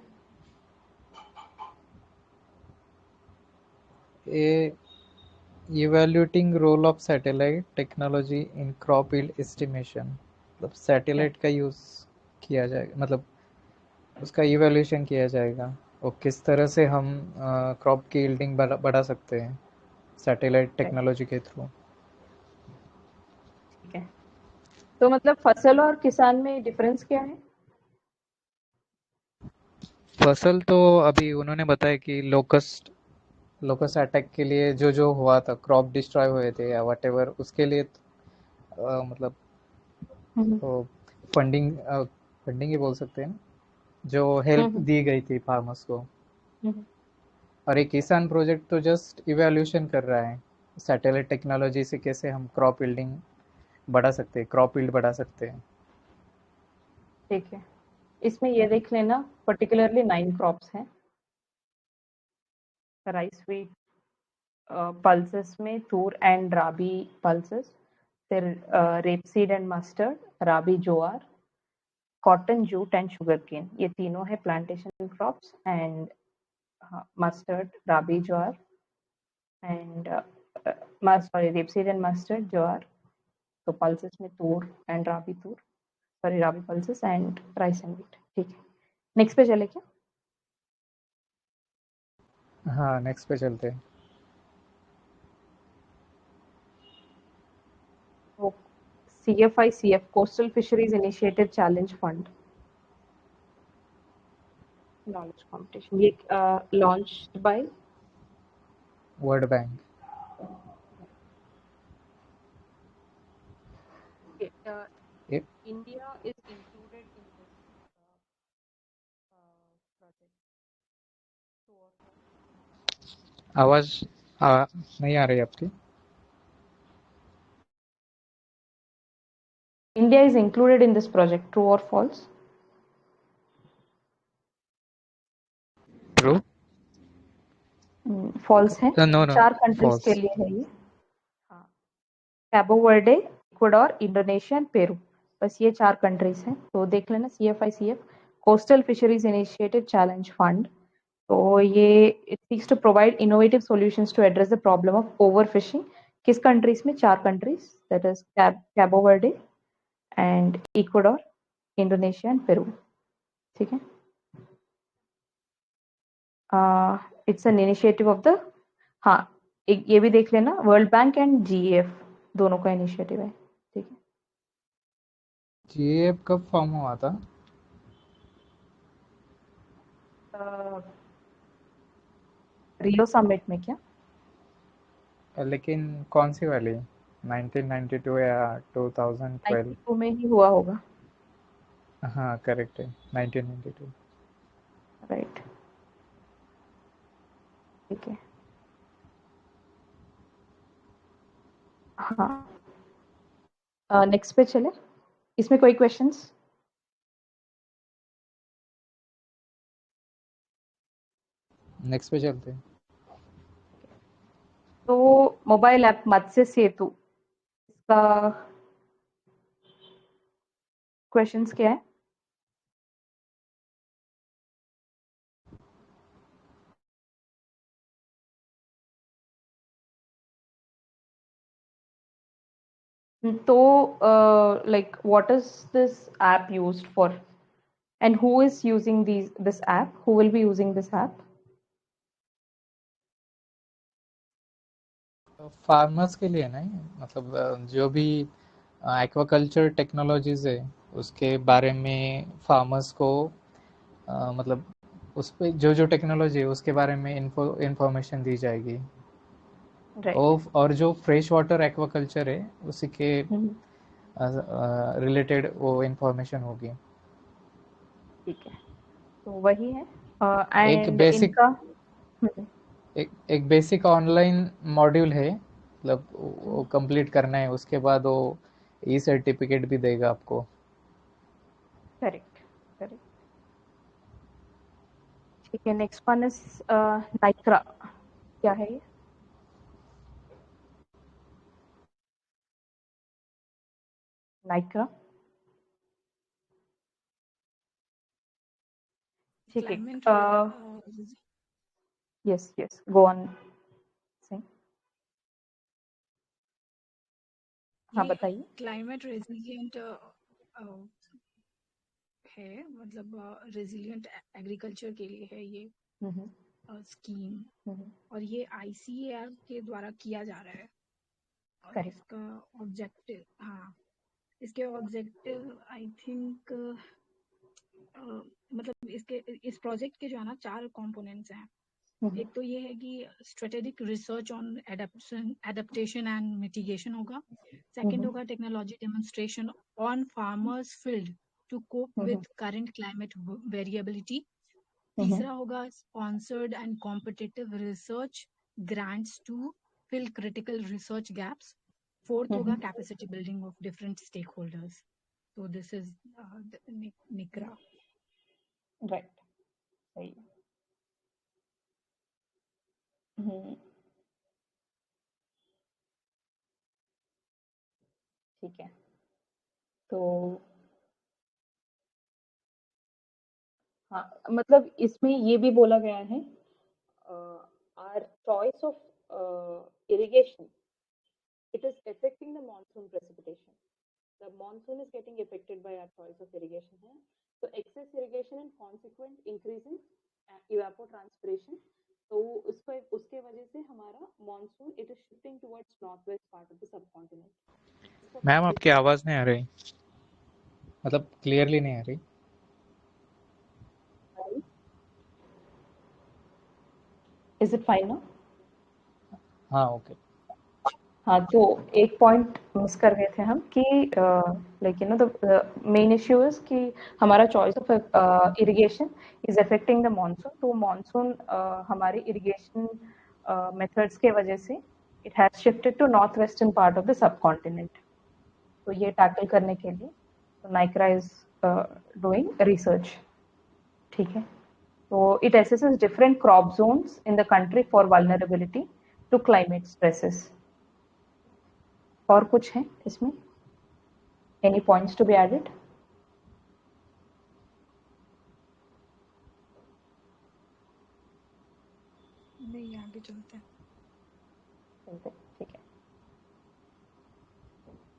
A evaluating role of satellite technology in crop yield estimation, मतलब सैटेलाइट का यूज़ किया जाएगा, मतलब उसका इवैल्यूएशन किया जाएगा और किस तरह से हम क्रॉप की यील्डिंग बढ़ा सकते हैं सैटेलाइट टेक्नोलॉजी के थ्रू। ठीक है, तो मतलब फसल और किसान में डिफरेंस क्या है? फसल तो अभी उन्होंने बताया कि लोकस्ट लोकस्ट अटैक के लिए जो जो हुआ था, क्रॉप डिस्ट्रॉय हुए थे या वट एवर, उसके लिए मतलब तो फंडिंग ही बोल सकते हैं ना, जो हेल्प दी गई थी फार्मर्स को। और एक किसान प्रोजेक्ट तो जस्ट इवैल्यूएशन कर रहा है सैटेलाइट टेक्नोलॉजी से कैसे हम क्रॉप यील्डिंग बढ़ा सकते हैं, क्रॉप यील्ड बढ़ा सकते हैं। ठीक है, इसमें ये देख लेना पर्टिकुलरली 9 क्रॉप्स हैं। राइस, व्हीट, पल्सेस में तूर एंड राबी पल्सेस, फिर rapeseed and mustard, rabi jowar, cotton, jute and sugar cane. ये तीनों है plantation crops. And mustard, rabi jowar and sorry, rapeseed and mustard, jowar. तो पल्सेस में tur and rabi tur, sorry rabi pulses and rice and wheat. ठीक है, नेक्स्ट पे चले क्या? हाँ, नेक्स्ट पे चलते हैं। CFICF coastal fisheries initiative challenge fund knowledge competition, ये launched by World Bank. India is included in this project. आवाज नहीं आ रही आपकी। India is included in this project, true or false? True. False है, No, 4 कंट्रीज के false. लिए है ये। हाँ, Cabo Verde, Ecuador, Indonesia and Peru, बस ये 4 कंट्रीज हैं। तो देख लेना CFICF coastal fisheries initiative challenge fund. तो ये it seeks to provide innovative solutions to address the problem of overfishing. किस कंट्रीज में? 4 countries, that is Cabo Verde and Ecuador, Indonesia and Peru. ठीक है, it's an initiative of the, हाँ ये भी देख लेना, वर्ल्ड बैंक एंड GEF दोनों का इनिशिएटिव है। ठीक है, GAF कब फॉर्म हुआ था? रियो समिट में क्या? लेकिन कौन सी वाली, 1992 या 2012? 92 में ही हुआ होगा। हाँ करेक्ट है, 1992। राइट, ठीक है। हाँ, नेक्स्ट पे चले, इसमें कोई क्वेश्चंस? नेक्स्ट पे चलते हैं। तो मोबाइल ऐप मत्स्य सेतु, इसका क्वेश्चंस क्या है? तो like what is this app used for and who is using this app, who will be using this app? Farmers के लिए नहीं, मतलब जो भी एक्वाकल्चर टेक्नोलॉजीज है उसके बारे में फार्मर्स को मतलब उस पे जो जो टेक्नोलॉजी है उसके बारे में इंफॉर्मेशन दी जाएगी। राइट, और जो फ्रेश वाटर एक्वाकल्चर है उसी के रिलेटेड वो इंफॉर्मेशन होगी। ठीक है, तो वही है। एक एंड बेसिक इनका एक बेसिक ऑनलाइन मॉड्यूल है, मतलब वो कंप्लीट करना है, उसके बाद वो ई सर्टिफिकेट भी देगा आपको। करेक्ट करेक्ट, ठीक है। नेक्स्ट वन इज नाइक्रा, क्या है ये? नाइक्रा, ठीक है। Climate yes yes, go on Singh. हाँ ये बताइए। क्लाइमेट रेजिलिएंट है, मतलब रेजिलिएंट एग्रीकल्चर के लिए है ये स्कीम, और ये ICAR के द्वारा किया जा रहा है। और करेक्ट, इसका ऑब्जेक्टिव, हाँ इसके ऑब्जेक्टिव आई थिंक मतलब इस प्रोजेक्ट के जो है ना 4 कंपोनेंट्स हैं। एक तो ये है कि strategic research on adaptation and mitigation होगा। सेकंड होगा technology demonstration on farmers field to cope with current climate variability. तीसरा होगा sponsored and competitive research grants to fill critical research gaps. Fourth होगा capacity building of different stakeholders. तो this is NICRA. Right, सही है। ठीक है, तो हाँ मतलब इसमें ये भी बोला गया है, our choice of irrigation, it is affecting the monsoon precipitation. The monsoon is getting affected by our choice of irrigation है, so excess irrigation and consequent increase in evapotranspiration, तो उसके वजह से हमारा monsoon it is shifting towards northwest part of the subcontinent। Ma'am आपकी आवाज नहीं आ रही, मतलब क्लियरली नहीं आ रही। Is it fine now? हाँ ओके। हाँ, तो एक पॉइंट मिस कर गए थे हम कि like you know the main issue is कि हमारा choice of irrigation is affecting the monsoon. तो मानसून हमारे इरिगेशन मेथड्स के वजह से it has shifted to north western part of the sub continent. तो ये टैकल करने के लिए तो नाइक्रा इज डूइंग रिसर्च। ठीक है, So it assesses different crop zones in the country for vulnerability to climate stresses. और कुछ है इसमें? Any points to be added? नहीं, आगे चलते हैं। ठीक है।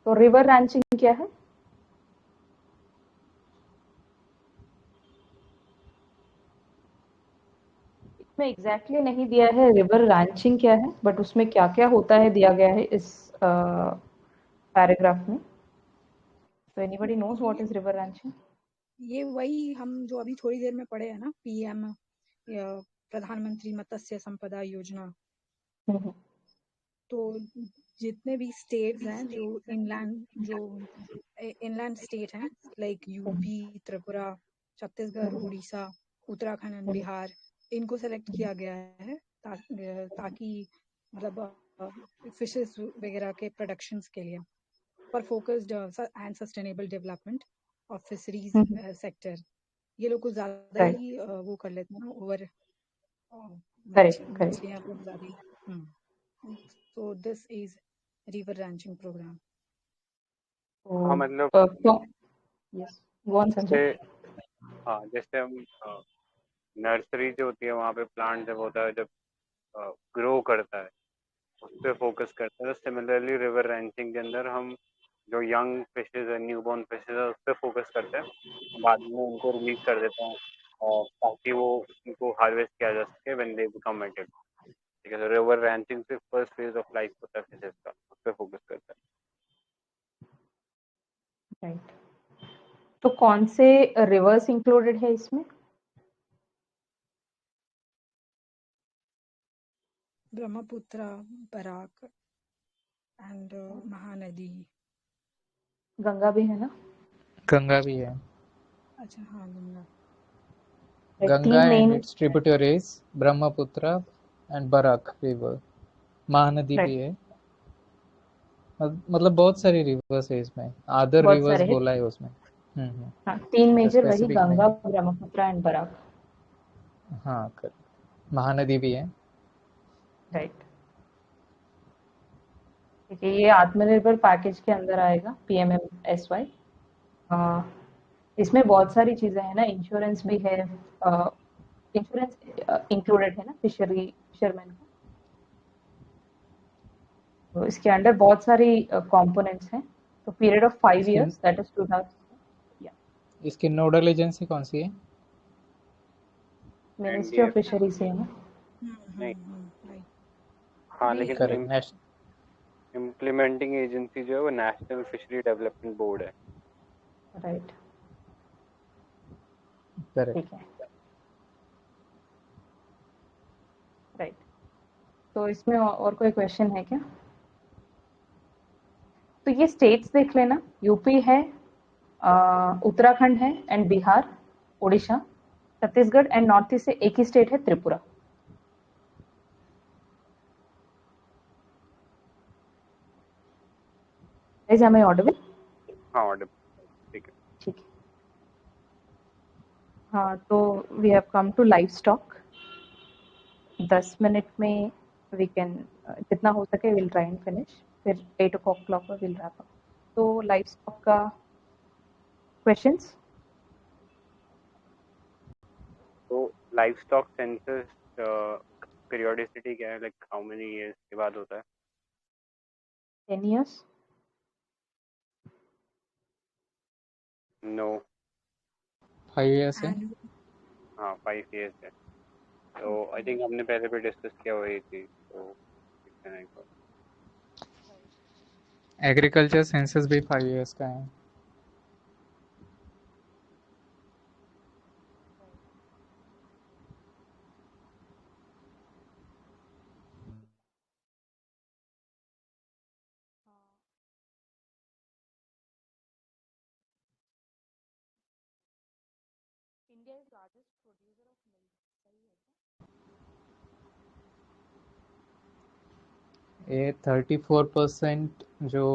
तो रिवर रैंचिंग क्या है? इसमें एग्जैक्टली नहीं दिया है रिवर रैंचिंग क्या है, बट उसमें क्या क्या होता है दिया गया है इस पैराग्राफ में। तो anybody knows what is river ranching? ये वही हम जो अभी थोड़ी देर में पढ़े हैं ना, पीएम प्रधानमंत्री मत्स्य संपदा योजना। तो जितने भी स्टेट्स हैं जो इनलैंड स्टेट हैं, like UP, Tripura, Chhattisgarh, Orissa, Uttarakhand and Bihar, इनको सेलेक्ट किया गया है ताकि मतलब फिशेस वगैरह के प्रोडक्शंस के लिए for focused and sustainable development of fisheries sector. ये लोग कुछ ज्यादा ही वो कर लेते हैं ना, ओवर मछलियां कुछ ज्यादा ही। So this is river ranching program. हाँ मतलब yes go on संजय। हाँ जैसे हम नर्सरी जो होती है वहाँ पे प्लांट जब होता है, जब ग्रो करता है उस पर फोकस करते हैं। तो सिमिलरली रिवर रैंचिंग के अंदर हम जो यंग फिशेज है, न्यूबॉर्न फिशेज है, उस पर फोकस करते हैं, बाद में उनको रिलीज कर देते हैं ताकि वो उनको हार्वेस्ट किया जा सके व्हेन दे बिकम एडल्ट। ठीक है, तो रिवर रैंचिंग से फर्स्ट फेज ऑफ लाइफ होता है फिशेज का, उस पर फोकस करता है। राइट, तो कौन से रिवर्स इंक्लूडेड है इसमें? ब्रह्मपुत्र, बराक एंड महानदी। गंगा भी है ना? गंगा भी है। अच्छा हाँ, Ganga. Ganga and its tributaries Brahmaputra and Barak river. Mahanadi भी है। मतलब बहुत सारी रिवर्स है इसमें, अदर रिवर्स बोला है उसमें। हाँ, तीन मेजर वही गंगा, ब्रह्मपुत्र एंड बराक। हाँ करेक्ट, महानदी भी है। राइट, ठीक है, ये आत्मनिर्भर पैकेज के अंदर आएगा, PMMSY। इसमें बहुत सारी चीजें हैं ना, इंश्योरेंस भी है, इंश्योरेंस इंक्लूडेड है ना फिशरमैन का। तो इसके अंदर बहुत सारी कंपोनेंट्स हैं। तो period of 5 years, that is 2000। इसकी नोडल एजेंसी कौन सी है? मिनिस्ट्री ऑफ फिशरी से है ना? नहीं, हाँ लेकिन इम्प्लीमेंटिंग एजेंसी जो है वो नेशनल फिशरी डेवलपमेंट बोर्ड है। Right, correct, right. तो इसमें और कोई क्वेश्चन है क्या? तो ये स्टेट्स देख लेना, यूपी है, उत्तराखंड है and Bihar, Orissa, Chhattisgarh and north east से एक ही स्टेट है, त्रिपुरा। Am I audible? हाँ ऑडिबल, ठीक है। ठीक है, हाँ तो we have come to livestock. 10 minute में वी कैन जितना हो सके विल ट्राई एंड फिनिश, फिर 8 o'clock पर विल रैप अप। तो लाइव स्टॉक का क्वेश्चंस? तो लाइव स्टॉक सेंसस पीरियोडिसिटी क्या है, लाइक हाउ मेनी इयर्स के बाद होता है? 10 years? नो, 5 years है। हाँ 5 years है। तो आई थिंक हमने पहले भी डिस्कस किया हुई थी, तो एग्रीकल्चर सेंसस भी 5 years का है। India is largest producer of milk, सही है क्या? ये 34% जो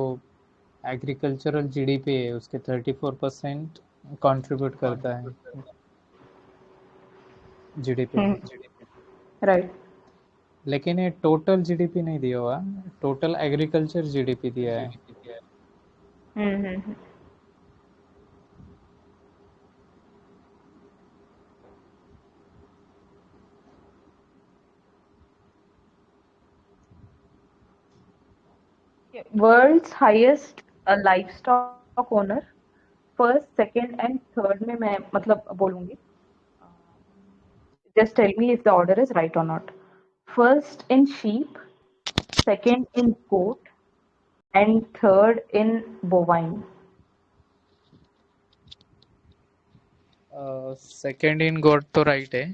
एग्रीकल्चरल जीडीपी है उसके 34% कंट्रीब्यूट करता है जीडीपी में, राइट। लेकिन ये टोटल जीडीपी नहीं दिया हुआ, टोटल एग्रीकल्चर जीडीपी दिया है। Hmm. World's highest livestock owner, first, second and third में मैं मतलब बोलूंगी। Just tell me if the order is right और not. First in sheep, second in goat and third in bovine. Second in goat तो right है।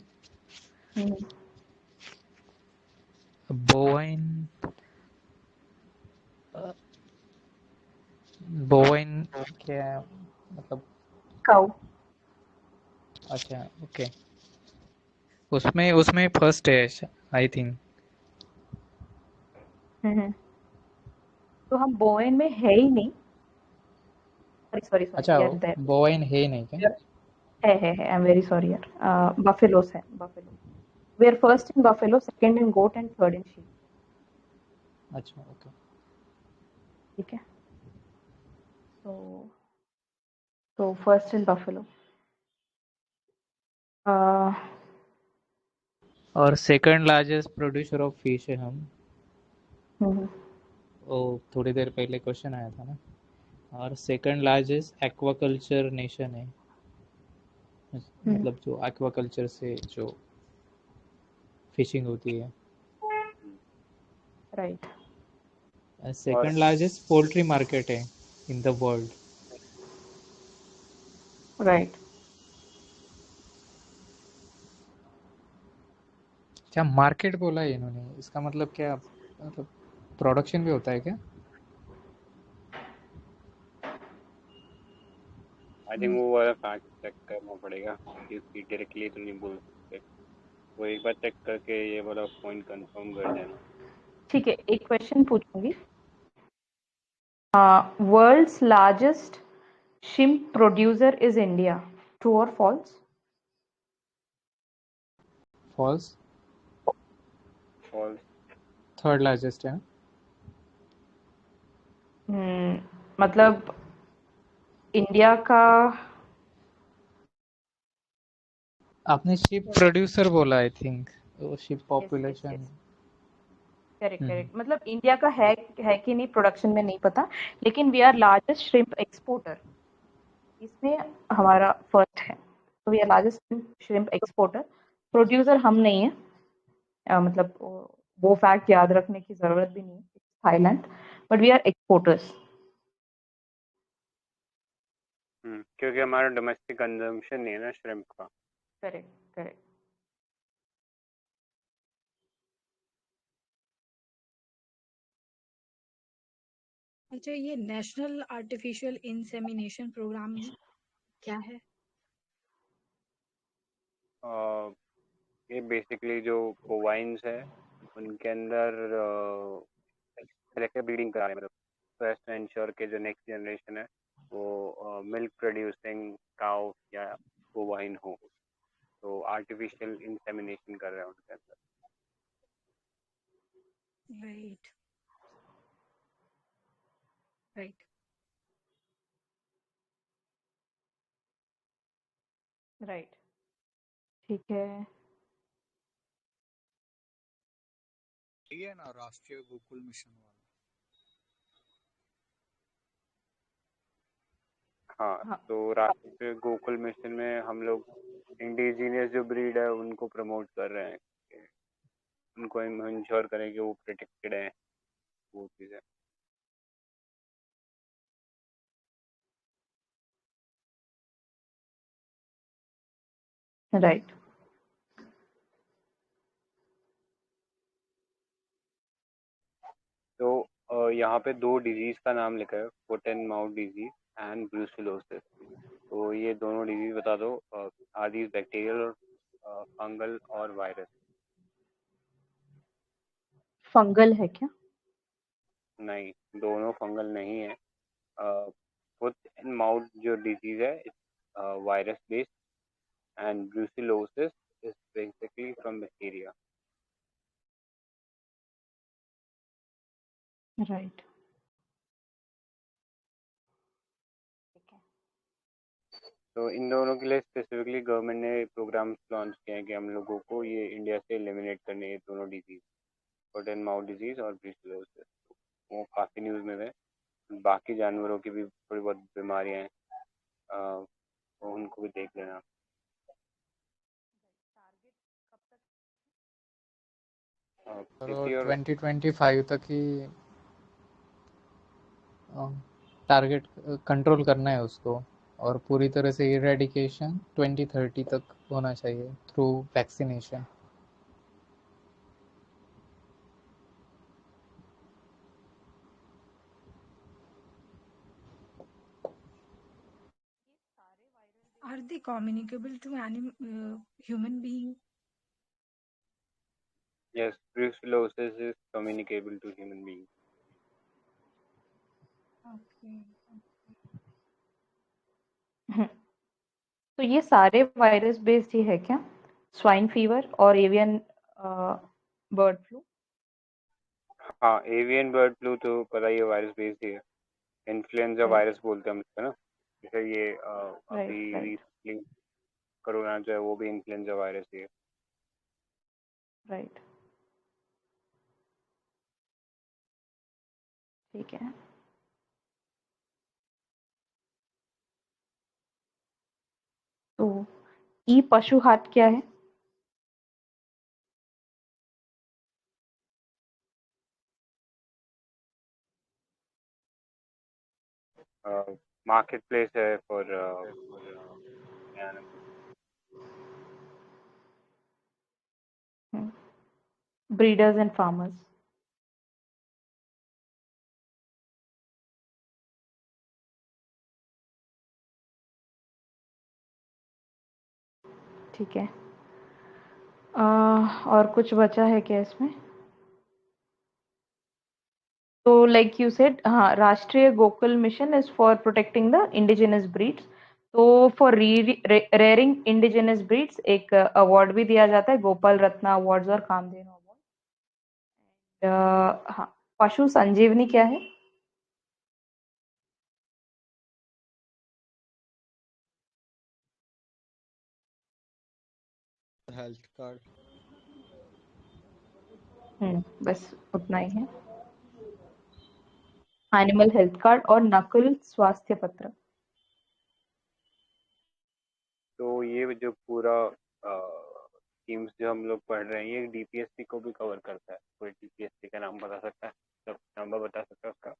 Bovine, bovine क्या मतलब? Cow. अच्छा, ओके, उसमें उसमें फर्स्ट है आई थिंक। तो हम बोवेन में है ही नहीं। सॉरी अच्छा, यार, देयर बोवाइन है नहीं क्या? है। आई एम वेरी सॉरी यार। बफेलोस है, buffalo. We are first in buffalo, second in goat and third in sheep. अच्छा, ओके। ठीक है, तो फर्स्ट इन बफेलो। और second largest producer of fish है हम। वो थोड़ी देर पहले क्वेश्चन आया था ना। और सेकंड लार्जेस्ट एक्वाकल्चर नेशन है, मतलब जो एक्वाकल्चर से जो फिशिंग होती है। Right. Second largest poultry market है इन द वर्ल्ड। राइट। क्या मार्केट बोला है इन्होंने, इसका मतलब क्या, मतलब प्रोडक्शन भी होता है क्या? आई थिंक वो वाला फैक्ट चेक करना पड़ेगा, क्योंकि डायरेक्टली तो नहीं बोल सकते। वो एक बार चेक करके ये वाला पॉइंट कंफर्म कर देना। ठीक है, एक क्वेश्चन पूछूंगी। World's largest shrimp producer is India. True or false? False. फॉल्स। थर्ड लार्जेस्ट है। मतलब इंडिया का। आपने शिप प्रोड्यूसर बोला आई थिंक, वो शिप यस, पॉपुलेशन। करेक्ट। मतलब इंडिया का है कि नहीं प्रोडक्शन में नहीं पता, लेकिन we are largest shrimp exporter, इसमें हमारा फर्स्ट है। तो we are largest shrimp exporter. Producer हम नहीं है, मतलब वो फैक्ट याद रखने की जरूरत भी नहीं है। Thailand, but we are exporters. क्योंकि हमारा डोमेस्टिक कंजम्पशन नहीं है ना श्रिम्प का। करेक्ट। अच्छा, ये नेशनल आर्टिफिशियल इंसेमिनेशन प्रोग्राम क्या है? ये बेसिकली जो बोवाइन्स है उनके अंदर सेलेक्टिव ब्रीडिंग करा रहे हैं, मतलब फर्स्ट एंश्योर के जो नेक्स्ट जनरेशन है वो मिल्क प्रोड्यूसिंग काउ या बोवाइन हो, तो आर्टिफिशियल इंसेमिनेशन कर रहे हैं उनके अंदर। राइट। राइट। ठीक है। ये है ना राष्ट्रीय गोकुल मिशन वाला। हाँ, तो राष्ट्रीय गोकुल मिशन में हम लोग इंडिजीनियस जो ब्रीड है उनको प्रमोट कर रहे हैं कि उनको इंश्योर करें कि वो प्रोटेक्टेड है, वो चीज़ें। राइट। तो यहाँ पे दो डिजीज का नाम लिखा है, foot and mouth disease and brucellosis. तो ये दोनों डिजीज बता दो, आर दीज बैक्टीरियल और फंगल और वायरस? फंगल है क्या? नहीं, दोनों फंगल नहीं है। फुट एंड माउथ जो डिजीज है virus based, and brucellosis is basically from bacteria. Right. तो इन दोनों के लिए स्पेसिफिकली गवर्नमेंट ने प्रोग्राम्स लॉन्च किए हैं कि हम लोगों को ये इंडिया से एलिमिनेट करने ये दोनों disease, foot and mouth disease और ब्रुसेलोसिस। वो काफ़ी न्यूज़ में है। बाकी जानवरों की भी थोड़ी बहुत बीमारियां हैं, तो उनको भी देख लेना। और किसी और 2025 तक ही टारगेट कंट्रोल करना है उसको, और पूरी तरह से इरेडिकेशन 2030 तक होना चाहिए through vaccination. Are they communicable to human being? yes, brucellosis is communicable to human beings. Okay. तो ये सारे वायरस बेस्ड ही है क्या? स्वाइन फीवर और एवियन बर्ड फ्लू? हाँ, एवियन बर्ड फ्लू तो पता ही है, वायरस बेस्ड ही है। इन्फ्लुएंजा वायरस बोलते हैं हम इसको ना, जैसे ये अभी राइट। रिसेंटली कोरोना जो है वो भी इन्फ्लुएंजा वायरस ही है। राइट, ठीक है। तो ई पशु हाट क्या है? मार्केट प्लेस है फॉर ब्रीडर्स एंड फार्मर्स। ठीक है। और कुछ बचा है क्या इसमें? तो लाइक यू सेड, हाँ, राष्ट्रीय Gokul mission is for protecting the indigenous breeds. तो फॉर रेयरिंग इंडिजिनस ब्रीड्स एक अवार्ड भी दिया जाता है, गोपाल रत्न अवार्ड्स और कामधेनु अवार्ड। हाँ, पशु संजीवनी क्या है? Health card. बस उतना ही है। एनिमल हेल्थ कार्ड और नकुल स्वास्थ्य पत्र। तो ये जो पूरा स्कीम्स जो हम लोग पढ़ रहे हैं ये डीपीएससी को भी कवर करता है। कोई डीपीएससी का नाम बता सकता है, सब नंबर बता सकता है उसका?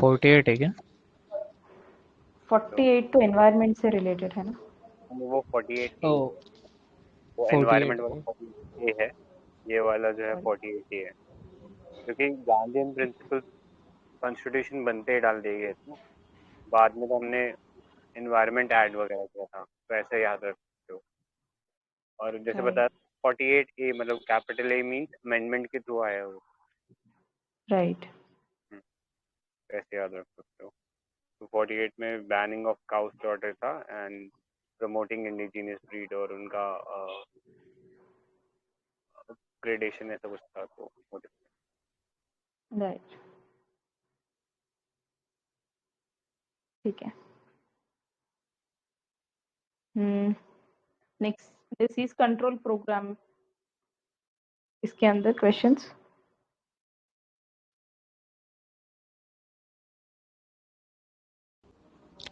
48 है क्या? 48 तो एनवायरनमेंट से रिलेटेड है ना? वो 48 ओ, वो 48 एनवायरनमेंट वाला 48 है, ये वाला जो है 48 है। क्योंकि गांधीयन प्रिंसिपल कॉन्स्टिट्यूशन बनते ही डाल दिए गए थे, बाद में तो हमने एनवायरनमेंट ऐड वगैरह किया था, तो ऐसे याद रख सकते हो। और जैसे बता 48A मतलब कैपिटल ए मीन्स अमेंडमेंट के थ्रू आया वो, राइट। ऐसे याद रख सकते हो। तो 48 में बैनिंग ऑफ काउ स्लॉटर था एंड प्रमोटिंग इंडिजिनियस ब्रीड और उनका ग्रेडेशन ऐसा कुछ था। तो राइट, ठीक है। नेक्स्ट, डिसीज कंट्रोल प्रोग्राम, इसके अंदर क्वेश्चंस।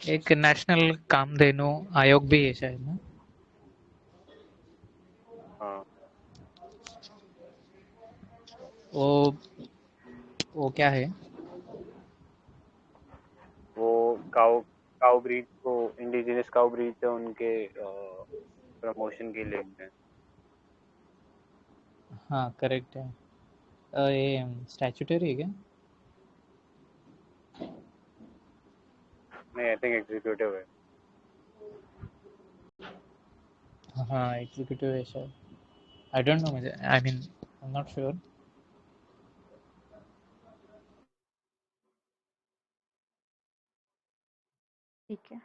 एक नेशनल कामधेनु आयोग भी है शायद ना? हाँ, वो क्या है? वो काउ काउ ब्रीड को, इंडिजिनियस काउ ब्रीड है उनके प्रमोशन के लिए है। हाँ करेक्ट है। ये स्टैट्यूटरी है क्या? नहीं, आई थिंक एग्जीक्यूटिव है। हाँ एग्जीक्यूटिव है शायद, आई डोंट नो, मुझे I mean I am not sure. ठीक है।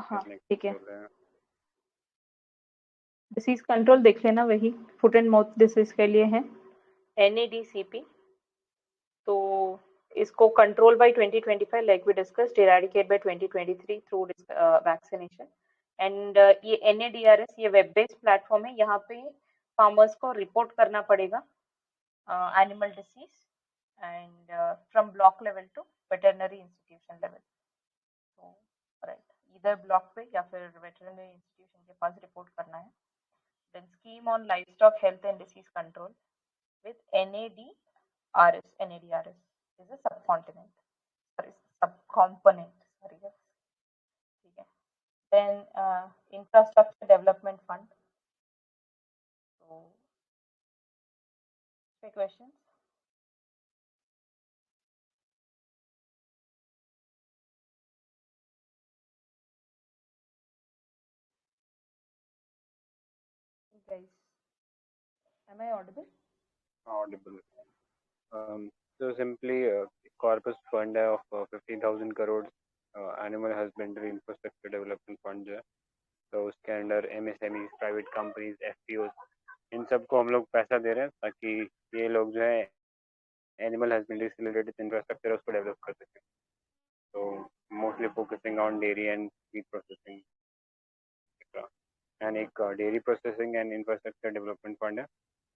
हाँ next ठीक है, बोल रहे हैं। डिसीज कंट्रोल देख लेना, वही फुट एंड माउथ डिसीज के लिए है NADCP। तो इसको control by 2025 like we discussed, eradicate by 2023 through vaccination. And ये NADRS ये वेब बेस्ड प्लेटफॉर्म है, यहाँ पे फार्मर्स को रिपोर्ट करना पड़ेगा animal disease and from block level to veterinary institution level. तो राइट, इधर ब्लॉक पे या फिर वेटरनरी इंस्टीट्यूशन के पास रिपोर्ट करना है। Then scheme on livestock health and disease control with NADRS. NADRS is a subcontinent, sorry, subcomponent. Sorry, yes. ठीक है. Then infrastructure development fund. So, any questions? Guys, am I audible? Audible. So simply corpus fund है of 15,000 crore animal husbandry infrastructure development fund जो है, तो उसके under MSME, private companies, FPOs, इन सबको हम लोग पैसा दे रहे हैं ताकि ये लोग जो है एनिमल हस्बेंड्री से रिलेटेड इंफ्रास्ट्रक्चर उसको डेवलप कर सकें। तो mostly focusing on dairy and meat processing. And एक dairy processing and infrastructure development fund है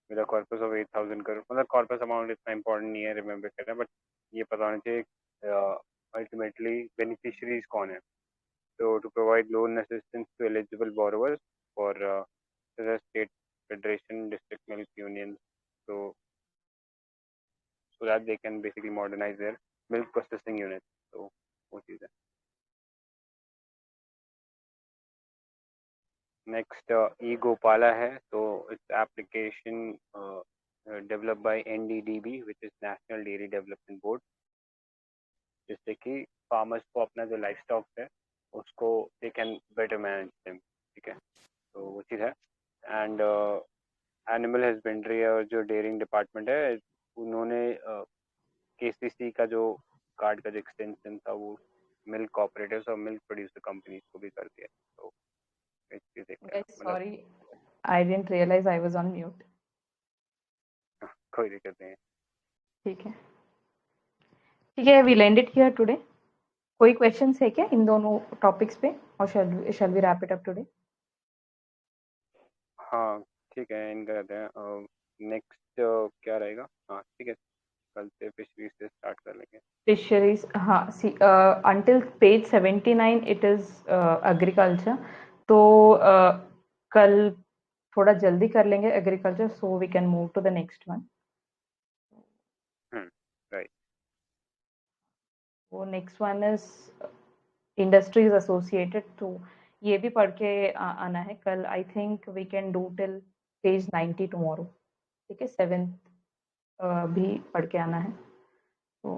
with a corpus of 8,000 crore. मतलब कॉर्पस अमाउंट इतना इंपॉर्टेंट नहीं है रिमेंबर करना, बट ये पता होना चाहिए अल्टीमेटली बेनिफिशियरीज कौन है। So to provide loan assistance to eligible borrowers for the state federation, district milk unions, so that they can basically modernize their milk processing units. So वो चीज़ है। Next e-Gopala है, तो it's application developed by NDDB, which is National Dairy Development Board, जिससे कि farmers को अपना जो life stock है उसको they can better manage them, ठीक है, तो वो चीज़ है। एंड एनिमल हस्बेंड्री और जो डेयरिंग डिपार्टमेंट है उन्होंने KCC का जो कार्ड का जो एक्सटेंशन था वो मिल्क कोऑपरेटिव्स और मिल्क प्रोड्यूसर कंपनीज को भी कर दिया। तो इस चीज़ Guys, sorry, I didn't realize I was on mute. कोई दिक्कत नहीं है। ठीक है, ठीक है, we'll end it here today. कोई क्वेश्चंस है क्या इन दोनों टॉपिक्स पे, और shall we wrap it up today? हाँ ठीक है, इन करते हैं। नेक्स्ट क्या रहेगा? हाँ ठीक है, कल से फिशरीज से स्टार्ट कर लेंगे। फिशरीज, हाँ, until page 79 it is agriculture, तो कल थोड़ा जल्दी कर लेंगे agriculture, so we can move to the next one. Right. वो next one is industries associated, तो ये भी पढ़ के आना है कल। I think we can do till page 90 tomorrow, ठीक है, 7th भी पढ़ के आना है। तो